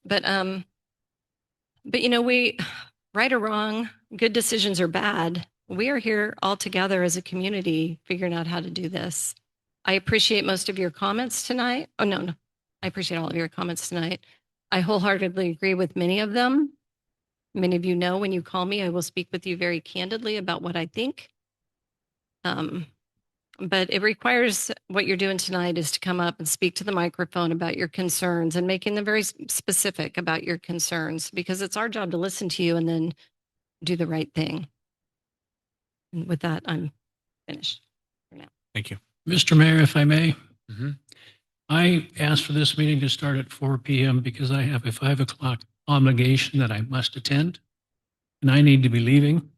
But you know, we, right or wrong, good decisions or bad, we are here all together as a community figuring out how to do this. I appreciate most of your comments tonight. Oh, no. I appreciate all of your comments tonight. I wholeheartedly agree with many of them. Many of you know when you call me, I will speak with you very candidly about what I think. But it requires what you're doing tonight is to come up and speak to the microphone about your concerns and making them very specific about your concerns, because it's our job to listen to you and then do the right thing. And with that, I'm finished for now. Thank you. Mr. Mayor, if I may, Mhm. I asked for this meeting to start at 4 p.m. because I have a 5 o'clock obligation that I must attend, and I need to be leaving.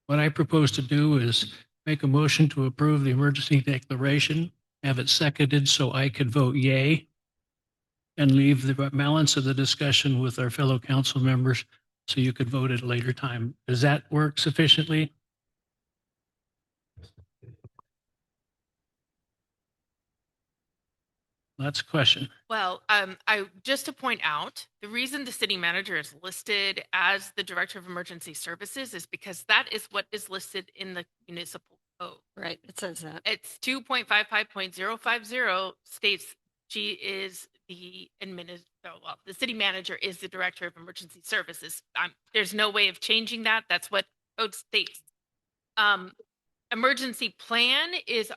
What I propose to do is make a motion to approve the emergency declaration, have it seconded so I could vote yay, and leave the balance of the discussion with our fellow council members so you could vote at a later time. Does that work sufficiently? That's a question. Well, just to point out, the reason the city manager is listed as the director of emergency services is because that is what is listed in the municipal code. Right. It says that. It's 2.55.050 states she is the the city manager is the director of emergency services. There's no way of changing that. That's what code states. Emergency plan is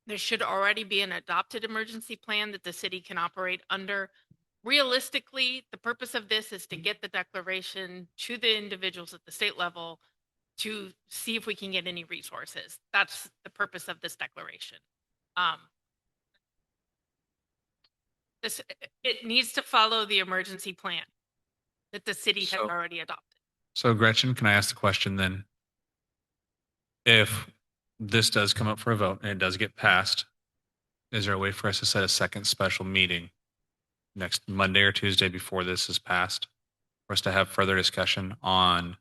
there should already be an adopted emergency plan that the city can operate under. Realistically, the purpose of this is to get the declaration to the individuals at the state level to see if we can get any resources. That's the purpose of this declaration. It needs to follow the emergency plan that the city has already adopted. So Gretchen, can I ask the question then? If this does come up for a vote and it does get passed, is there a way for us to set a second special meeting next Monday or Tuesday before this is passed, for us to have further discussion on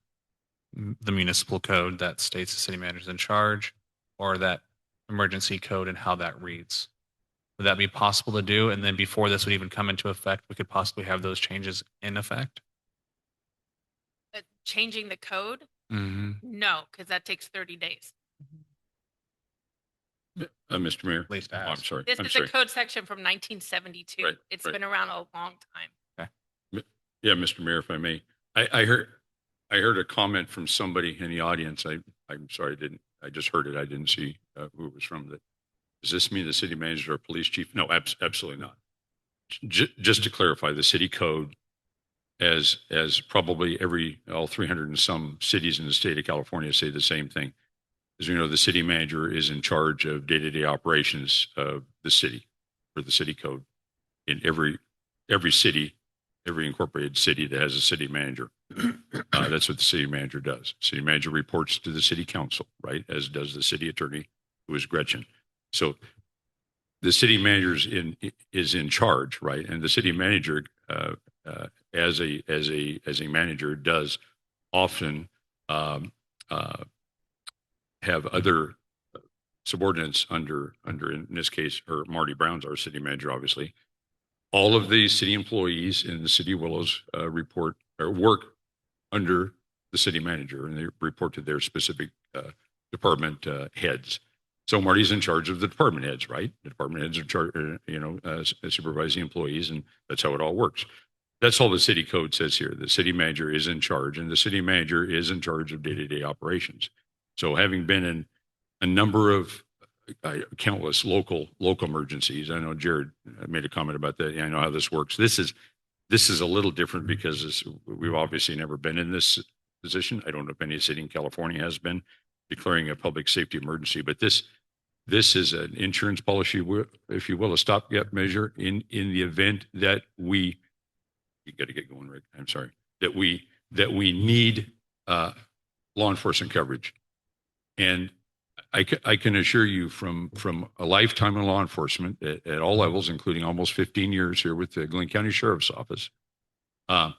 the municipal code that states the city manager is in charge, or that emergency code and how that reads? Would that be possible to do? And then before this would even come into effect, we could possibly have those changes in effect? Changing the code? Mm-hmm. No, because that takes 30 days. Mr. Mayor. At least Oh, I'm ask. sorry. This I'm is sorry. a code section from 1972. Right, It's right. been around a long time. Yeah, Mr. Mayor, if I may, I heard a comment from somebody in the audience. I'm sorry, I just heard it. I didn't see who it was from. That does this mean the city manager or police chief? No, absolutely not. Just to clarify, the city code, as probably all 300 and some cities in the state of California say the same thing. As you know, the city manager is in charge of day-to-day operations of the city, or the city code, in every city, every incorporated city that has a city manager. That's what the city manager does. City manager reports to the city council, right, as does the city attorney, who is Gretchen. So the city manager is in charge, right, and the city manager, as a manager, does often have other subordinates under in this case, or Marty Brown's our city manager, obviously. All of the city employees in the city of Willows report or work under the city manager, and they report to their specific department heads. So Marty's in charge of the department heads, right? The department heads are supervise the employees, and that's how it all works. That's all the city code says here. The city manager is in charge, and the city manager is in charge of day-to-day operations. So having been in a number of countless local emergencies, I know Jared made a comment about that. Yeah, I know how this works. This is a little different because we've obviously never been in this position. I don't know if any city in California has been declaring a public safety emergency, but this is an insurance policy, if you will, a stopgap measure in the event that you got to get going, Rick. I'm sorry, that we need law enforcement coverage. And I can assure you from a lifetime in law enforcement at all levels, including almost 15 years here with the Glenn County Sheriff's Office. I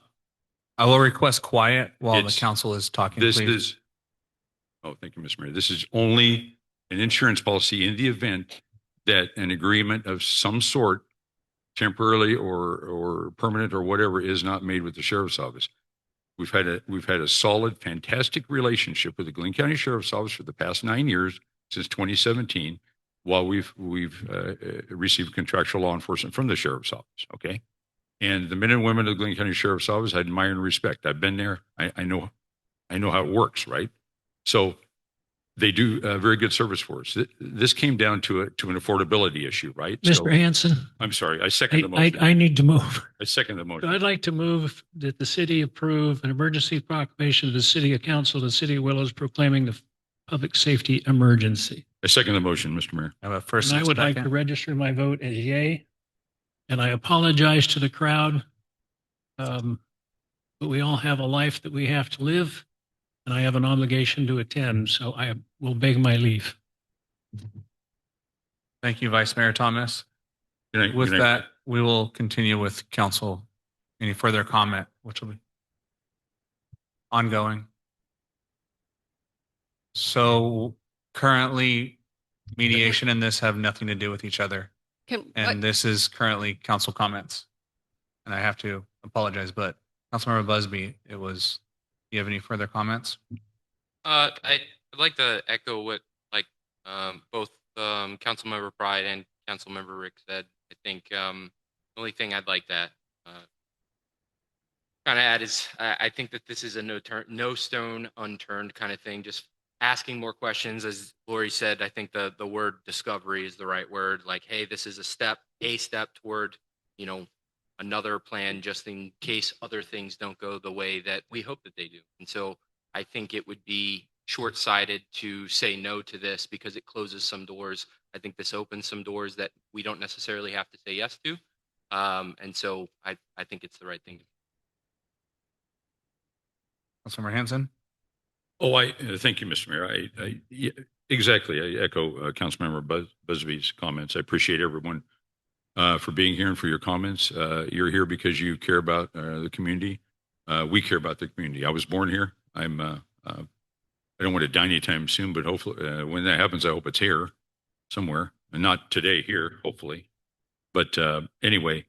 will request quiet while the council is talking, please. Oh, thank you, Mr. Mayor. This is only an insurance policy in the event that an agreement of some sort, temporarily or permanent or whatever, is not made with the Sheriff's Office. We've had a solid, fantastic relationship with the Glenn County Sheriff's Office for the past 9 years, since 2017, while we've received contractual law enforcement from the Sheriff's Office. Okay. And the men and women of the Glenn County Sheriff's Office I admire and respect. I've been there. I know how it works, right? So they do very good service for us. This came down to an affordability issue, right? Mr. So, Hanson, I'm sorry. I second the motion. I need to move. I second the motion. I'd like to move that the city approve an emergency proclamation of the city council of the city of Willows proclaiming the public safety emergency. I second the motion, Mr. Mayor. I have a first And I and would like second. to register my vote as yay. And I apologize to the crowd. But we all have a life that we have to live, and I have an obligation to attend, so I will beg my leave. Thank you, Vice Mayor Thomas. Good night. With Good night. that, we will continue with council. Any further comment, which will be ongoing? So currently, mediation and this have nothing to do with each other. And this is currently council comments. And I have to apologize, but Councilmember Busby, do you have any further comments? I'd like to echo what both Councilmember Pride and Councilmember Rick said. I think the only thing I'd like to kind of add is I think that this is a no stone unturned kind of thing. Just asking more questions, as Lori said. I think the word discovery is the right word. Like, hey, this is a step toward another plan, just in case other things don't go the way that we hope that they do. And so I think it would be short-sighted to say no to this because it closes some doors. I think this opens some doors that we don't necessarily have to say yes to. And so I think it's the right thing to do. Councilmember Hanson? Oh, thank you, Mr. Mayor. Yeah, exactly. I echo Councilmember Busby's comments. I appreciate everyone for being here and for your comments. You're here because you care about the community. We care about the community. I was born here. I don't want to die anytime soon, but hopefully when that happens, I hope it's here somewhere, and not today here, hopefully. But anyway,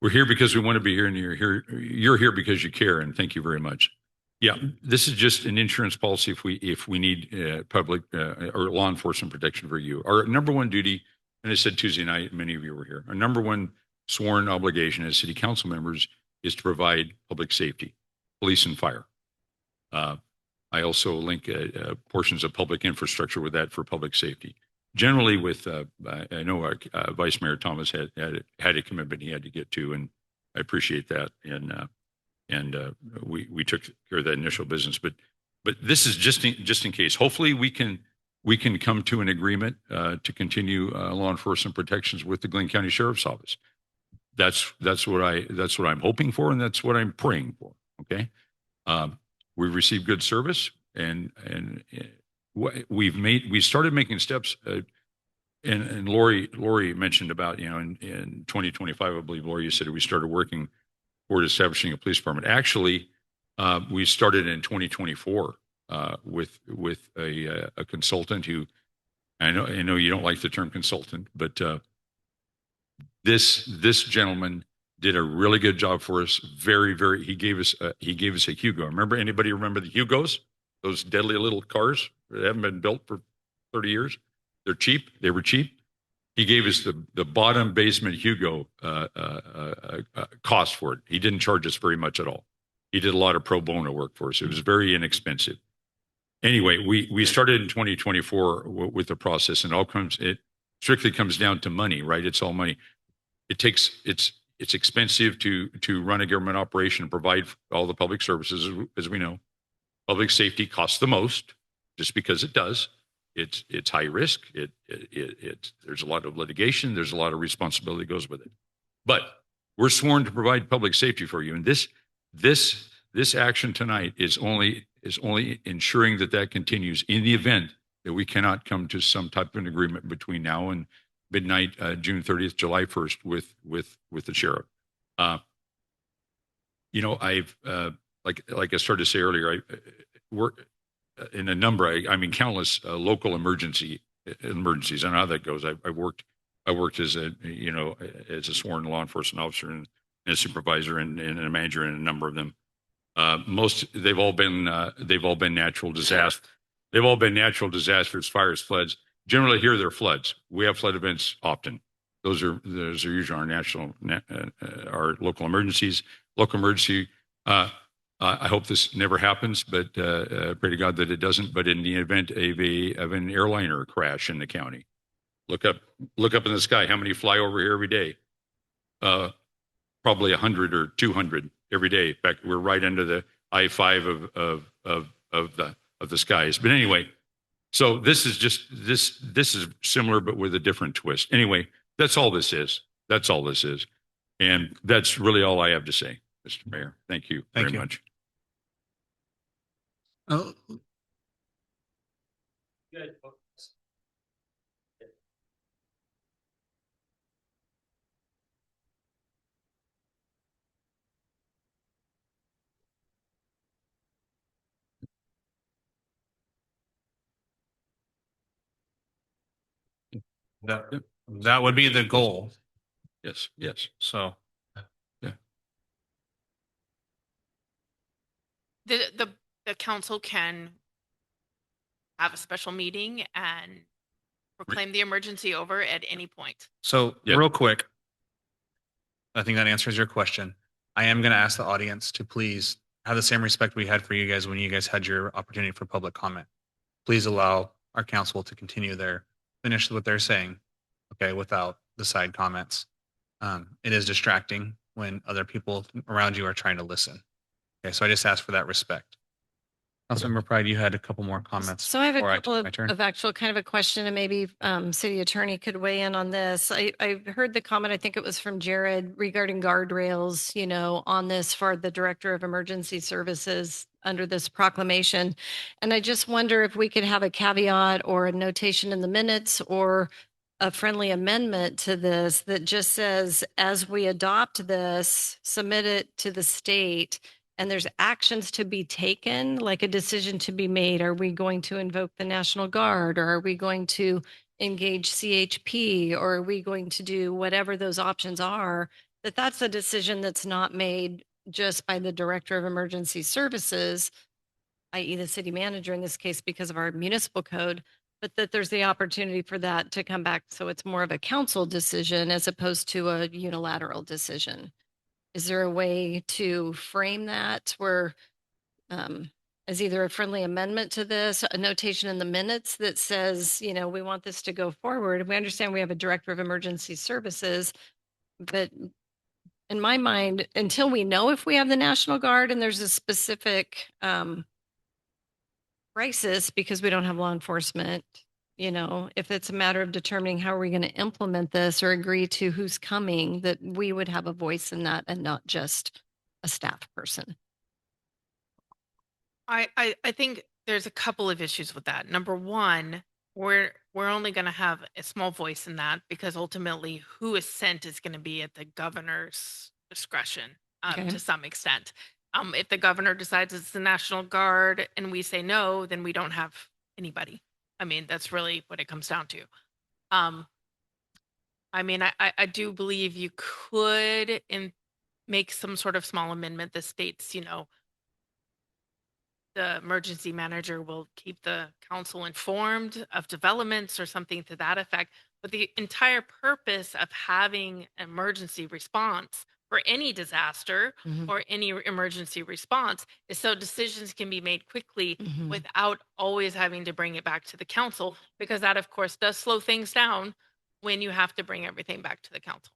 we're here because we want to be here, and you're here because you care, and thank you very much. Yeah, this is just an insurance policy if we need public or law enforcement protection for you. Our number one duty, and I said Tuesday night, many of you were here, our number one sworn obligation as city council members is to provide public safety, police and fire. I also link portions of public infrastructure with that for public safety. Generally with, I know Vice Mayor Thomas had a commitment he had to get to, and I appreciate that. And we took care of that initial business, but this is just in case. Hopefully we can come to an agreement to continue law enforcement protections with the Glenn County Sheriff's Office. That's what I'm hoping for, and that's what I'm praying for. Okay, we've received good service, and we started making steps. And Lori mentioned about in 2025, I believe Lori, you said we started working toward establishing a police department. Actually, we started in 2024 with a consultant who I know you don't like the term consultant, but this gentleman did a really good job for us. Very. He gave us a Hugo. Anybody remember the Hugos? Those deadly little cars that haven't been built for 30 years. They're cheap. They were cheap. He gave us the bottom basement Hugo cost for it. He didn't charge us very much at all. He did a lot of pro bono work for us. It was very inexpensive. Anyway, we started in 2024 with the process, and it strictly comes down to money, right? It's all money. It's expensive to run a government operation and provide all the public services, as we know. Public safety costs the most, just because it does. It's high risk. There's a lot of litigation. There's a lot of responsibility that goes with it. But we're sworn to provide public safety for you, and this action tonight is only ensuring that continues in the event that we cannot come to some type of an agreement between now and midnight, June 30th, July 1st with the sheriff. I've like I started to say earlier, I work in a number. I mean, countless local emergencies. I know how that goes. I worked as a sworn law enforcement officer and a supervisor and a manager in a number of them. They've all been natural disasters. They've all been natural disasters, fires, floods. Generally, here they're floods. We have flood events often. Those are usually our local emergencies. Local emergency. I hope this never happens, but pray to God that it doesn't. But in the event of an airliner crash in the county, look up in the sky. How many fly over here every day? Probably 100 or 200 every day. In fact, we're right under the I-5 of the skies. But anyway, so this is similar, but with a different twist. Anyway, that's all this is. And that's really all I have to say, Mr. Mayor. Thank you very much. Oh. That would be the goal. Yes. So yeah. The council can have a special meeting and proclaim the emergency over at any point. So real quick, I think that answers your question. I am going to ask the audience to please have the same respect we had for you guys when you guys had your opportunity for public comment. Please allow our council to finish what they're saying, okay, without the side comments. It is distracting when other people around you are trying to listen. Okay, so I just ask for that respect. Councilmember Pride, you had a couple more comments. So I have a before couple take my turn. of actual kind of a question, and maybe city attorney could weigh in on this. I heard the comment, I think it was from Jared, regarding guardrails, on this for the Director of Emergency Services under this proclamation. And I just wonder if we could have a caveat or a notation in the minutes or a friendly amendment to this that just says, as we adopt this, submit it to the state, and there's actions to be taken, like a decision to be made. Are we going to invoke the National Guard, or are we going to engage CHP, or are we going to do whatever those options are? That's a decision that's not made just by the Director of Emergency Services, i.e. the city manager in this case, because of our municipal code, but that there's the opportunity for that to come back. So it's more of a council decision as opposed to a unilateral decision. Is there a way to frame that where as either a friendly amendment to this, a notation in the minutes that says, we want this to go forward? We understand we have a Director of Emergency Services, but in my mind, until we know if we have the National Guard and there's a specific crisis because we don't have law enforcement, if it's a matter of determining how are we going to implement this or agree to who's coming, that we would have a voice in that and not just a staff person. I think there's a couple of issues with that. Number one, we're only going to have a small voice in that because ultimately who is sent is going to be at the governor's discretion to some extent. If the governor decides it's the National Guard and we say no, then we don't have anybody. I mean, that's really what it comes down to. I do believe you could make some sort of small amendment that states, the emergency manager will keep the council informed of developments or something to that effect. But the entire purpose of having emergency response for any disaster Mhm. or any emergency response is so decisions can be made quickly Mhm. without always having to bring it back to the council, because that of course does slow things down when you have to bring everything back to the council.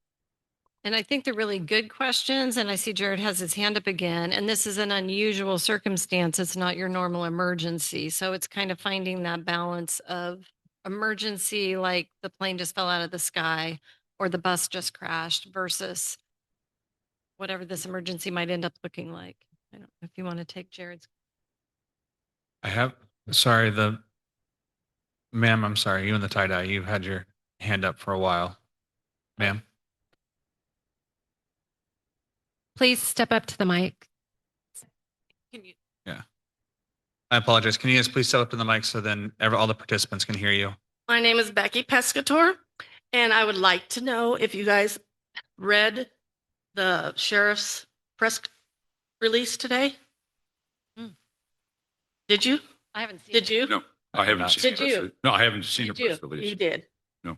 And I think they're really good questions. And I see Jared has his hand up again. And this is an unusual circumstance. It's not your normal emergency. So it's kind of finding that balance of emergency, like the plane just fell out of the sky or the bus just crashed, versus whatever this emergency might end up looking like. I don't know if you want to take Jared's. Sorry, ma'am, I'm sorry, you in the tie-dye, you've had your hand up for a while. Ma'am? Please step up to the mic. Can you, Yeah. I apologize. Can you guys please step up to the mic so then all the participants can hear you? My name is Becky Pescator, and I would like to know if you guys read the sheriff's press release today. Did you? I haven't seen Did you? No, I haven't seen. Did a press you? release. No, I haven't seen a Did press you? release. You did. No.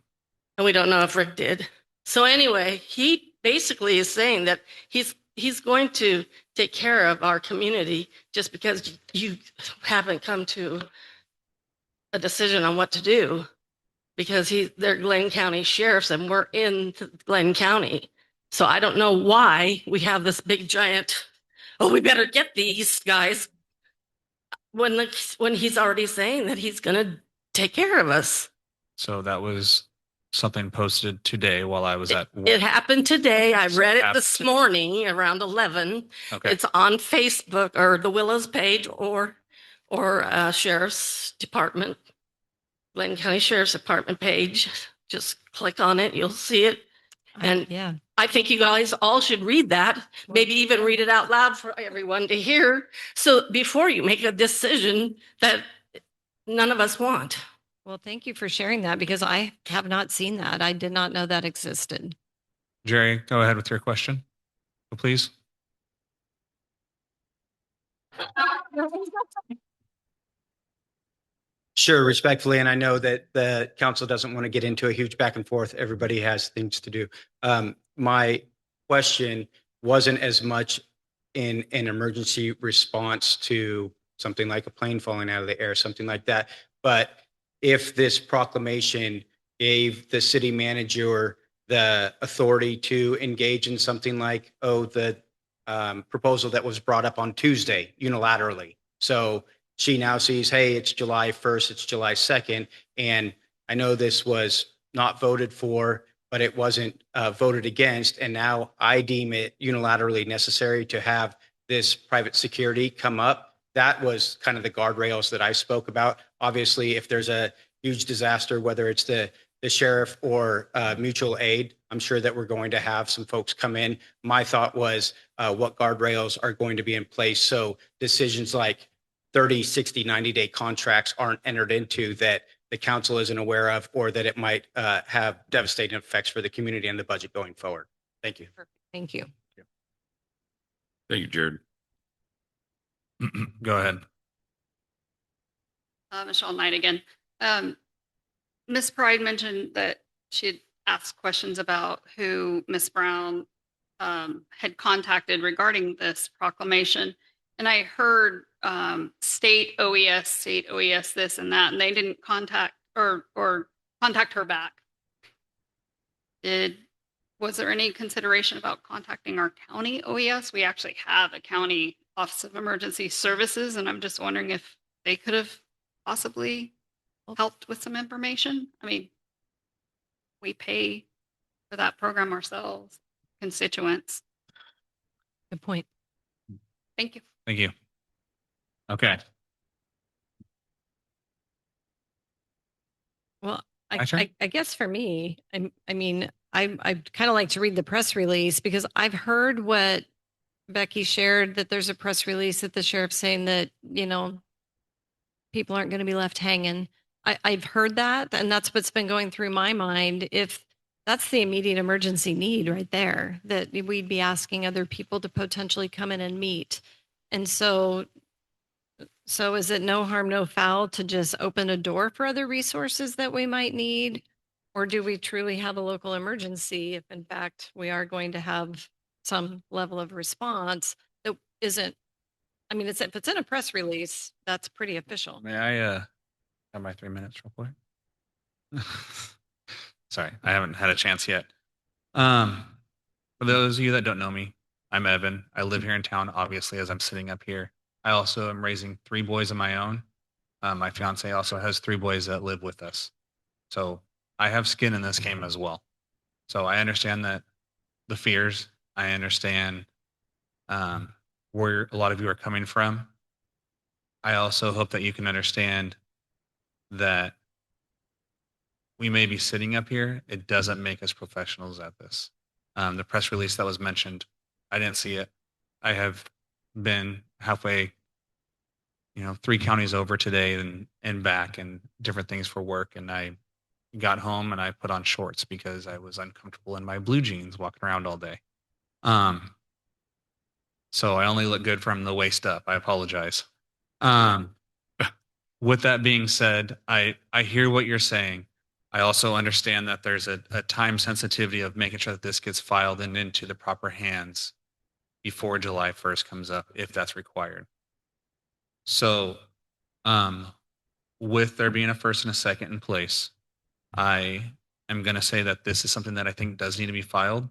And we don't know if Rick did. So anyway, he basically is saying that he's going to take care of our community just because you haven't come to a decision on what to do, because they're Glenn County sheriffs and we're in Glenn County. So I don't know why we have this big giant, oh, we better get these guys when he's already saying that he's going to take care of us. So that was something posted today while I was at work. It happened today. I read it Happened. this morning around 11. Okay. It's on Facebook or the Willows page or Sheriff's Department, Glenn County Sheriff's Department page. Just click on it. You'll see it. And Yeah. I think you guys all should read that, maybe even read it out loud for everyone to hear. So before you make a decision that none of us want. Well, thank you for sharing that, because I have not seen that. I did not know that existed. Jerry, go ahead with your question, please. Sure, respectfully, and I know that the council doesn't want to get into a huge back and forth. Everybody has things to do. My question wasn't as much in an emergency response to something like a plane falling out of the air, something like that. But if this proclamation gave the city manager the authority to engage in something like, the proposal that was brought up on Tuesday unilaterally. So she now sees, hey, it's July 1st, it's July 2nd. And I know this was not voted for, but it wasn't voted against. And now I deem it unilaterally necessary to have this private security come up. That was kind of the guardrails that I spoke about. Obviously, if there's a huge disaster, whether it's the sheriff or mutual aid, I'm sure that we're going to have some folks come in. My thought was what guardrails are going to be in place so decisions like 30, 60, 90-day contracts aren't entered into that the council isn't aware of, or that it might have devastating effects for the community and the budget going forward. Thank you. Thank you. Thank you, Jared. Go ahead. Michelle Knight again. Ms. Pride mentioned that she had asked questions about who Ms. Brown had contacted regarding this proclamation. And I heard state OES this and that, and they didn't contact or contact her back. Was there any consideration about contacting our county OES? We actually have a county Office of Emergency Services, and I'm just wondering if they could have possibly helped with some information. I mean, we pay for that program ourselves, constituents. Good point. Thank you. Thank you. Okay. Well, My turn? I guess for me, I mean, I kind of like to read the press release, because I've heard what Becky shared, that there's a press release that the sheriff's saying that, people aren't going to be left hanging. I've heard that, and that's what's been going through my mind. If that's the immediate emergency need right there, that we'd be asking other people to potentially come in and meet. And so is it no harm, no foul to just open a door for other resources that we might need? Or do we truly have a local emergency if in fact we are going to have some level of response that isn't, I mean, if it's in a press release, that's pretty official. May I have my 3 minutes real quick? Sorry, I haven't had a chance yet. For those of you that don't know me, I'm Evan. I live here in town, obviously, as I'm sitting up here. I also am raising 3 boys of my own. My fiance also has 3 boys that live with us. So I have skin in this game as well. So I understand that the fears, I understand where a lot of you are coming from. I also hope that you can understand that we may be sitting up here. It doesn't make us professionals at this. The press release that was mentioned, I didn't see it. I have been halfway, 3 counties over today and back and different things for work. And I got home and I put on shorts because I was uncomfortable in my blue jeans walking around all day. So I only look good from the waist up. I apologize. With that being said, I hear what you're saying. I also understand that there's a time sensitivity of making sure that this gets filed and into the proper hands before July 1st comes up, if that's required. So, with there being a first and a second in place, I am going to say that this is something that I think does need to be filed.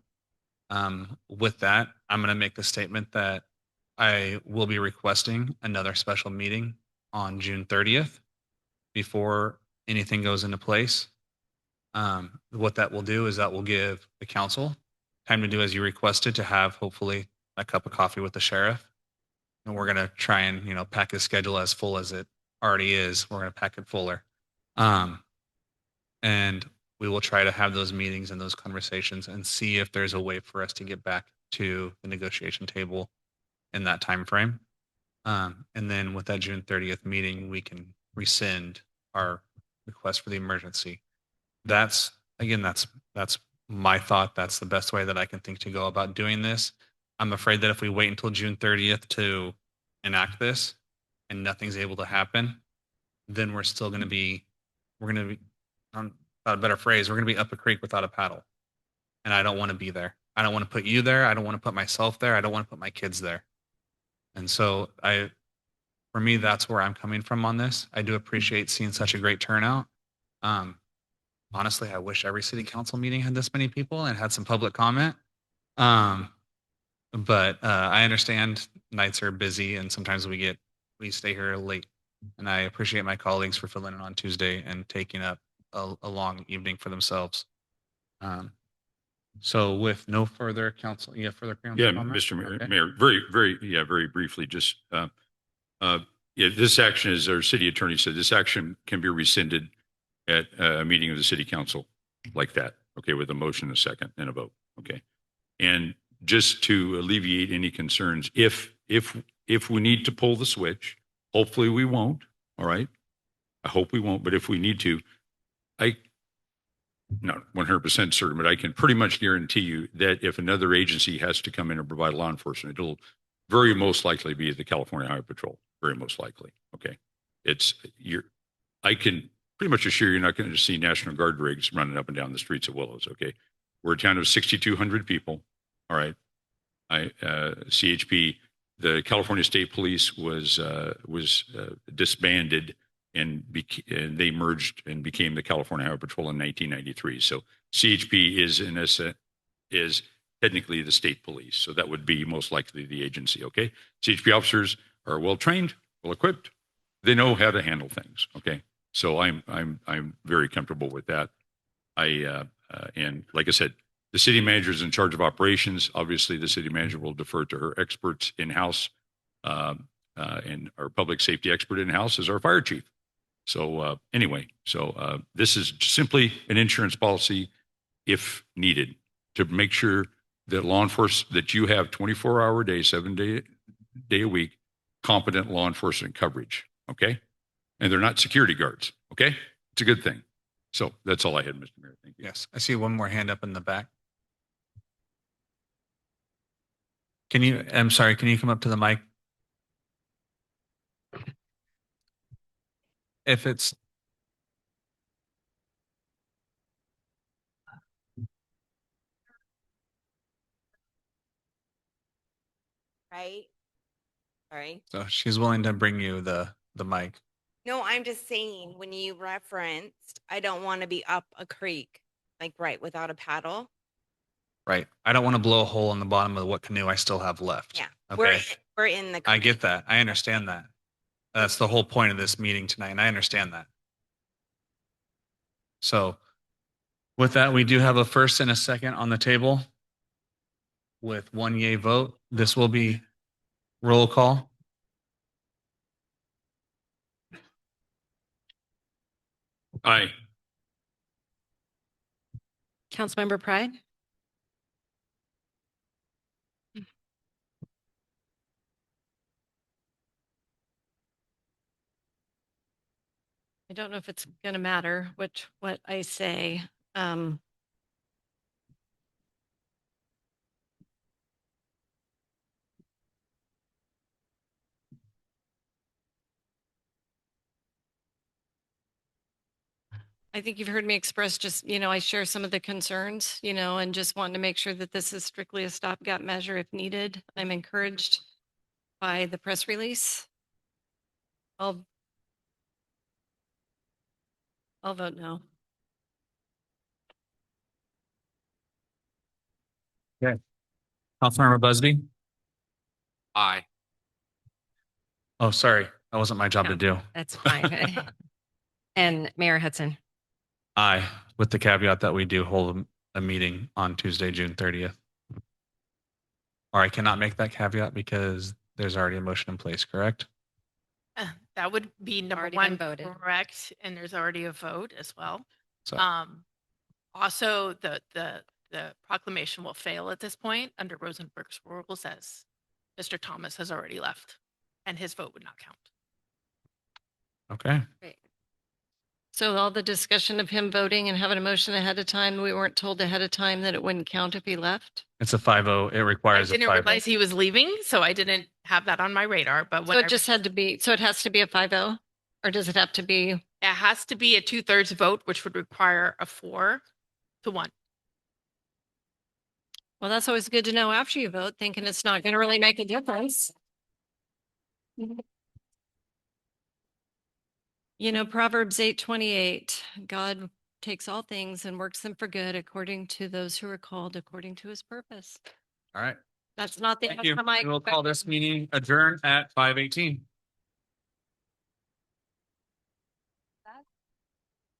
With that, I'm going to make the statement that I will be requesting another special meeting on June 30th before anything goes into place. What that will do is that will give the council time to do as you requested, to have hopefully a cup of coffee with the sheriff. And we're going to try and, pack his schedule as full as it already is. We're going to pack it fuller. And we will try to have those meetings and those conversations and see if there's a way for us to get back to the negotiation table in that time frame. And then with that June 30th meeting, we can rescind our request for the emergency. That's my thought. That's the best way that I can think to go about doing this. I'm afraid that if we wait until June 30th to enact this and nothing's able to happen, then we're going to be, without a better phrase, we're going to be up a creek without a paddle. And I don't want to be there. I don't want to put you there. I don't want to put myself there. I don't want to put my kids there. And so for me, that's where I'm coming from on this. I do appreciate seeing such a great turnout. Honestly, I wish every city council meeting had this many people and had some public comment. But I understand nights are busy and sometimes we stay here late. And I appreciate my colleagues for filling in on Tuesday and taking up a long evening for themselves. So with no further council, further council comment? Mr. Mayor, Okay. Mayor, very briefly, just, this action, as our city attorney said, this action can be rescinded at a meeting of the city council like that. Okay. With a motion, a second and a vote. Okay. And just to alleviate any concerns, if we need to pull the switch, hopefully we won't. All right. I hope we won't, but if we need to, not 100% certain, but I can pretty much guarantee you that if another agency has to come in and provide law enforcement, it'll very most likely be the California Highway Patrol. Very most likely. Okay. I can pretty much assure you're not going to see National Guard rigs running up and down the streets of Willows. Okay. We're a town of 6,200 people. All right. CHP, the California State Police was disbanded and they merged and became the California Highway Patrol in 1993. So CHP is technically the state police. So that would be most likely the agency. Okay. CHP officers are well trained, well equipped. They know how to handle things. Okay. So I'm very comfortable with that. And like I said, the city manager is in charge of operations. Obviously, the city manager will defer to her experts in-house, and our public safety expert in-house is our fire chief. So anyway, this is simply an insurance policy if needed to make sure that law enforcement, that you have 24-hour day, 7-day a week, competent law enforcement coverage. Okay. And they're not security guards. Okay. It's a good thing. So that's all I had, Mr. Mayor. Thank you. Yes. I see one more hand up in the back. I'm sorry, can you come up to the mic? If it's right? Sorry. So she's willing to bring you the mic. No, I'm just saying, when you referenced, I don't want to be up a creek, like right without a paddle. Right. I don't want to blow a hole in the bottom of what canoe I still have left. Yeah. Okay. We're in the I creek. get that. I understand that. That's the whole point of this meeting tonight, and I understand that. So with that, we do have a first and a second on the table. With one yay vote, this will be roll call. Aye. Councilmember Pride? I don't know if it's going to matter what I say. I think you've heard me express just, I share some of the concerns, and just wanting to make sure that this is strictly a stopgap measure if needed. I'm encouraged by the press release. I'll vote no. Okay. Councilmember Busby? Aye. Oh, sorry. That wasn't my job No. to do. That's fine. And Mayor Hudson. Aye, with the caveat that we do hold a meeting on Tuesday, June 30th. Or I cannot make that caveat because there's already a motion in place, correct? That would be number Already been one, voted. correct? And there's already a vote as well. So, Also, the proclamation will fail at this point under Rosenberg's rules, as Mr. Thomas has already left, and his vote would not count. okay. Great. So all the discussion of him voting and having a motion ahead of time, we weren't told ahead of time that it wouldn't count if he left? It's a 5-0. It I requires a didn't 5-0. realize he was leaving, so I didn't have that on my radar, but So when it just had to be, so it has to be a 5-0? Or does it have to be? it has to be a 2/3 vote, which would require a 4-1. Well, that's always good to know after you vote, thinking it's not going to really make a difference. Proverbs 8:28, God takes all things and works them for good according to those who are called according to his purpose. All right. That's not the Thank you. outcome I We will call expected. this meeting adjourned at 5:18.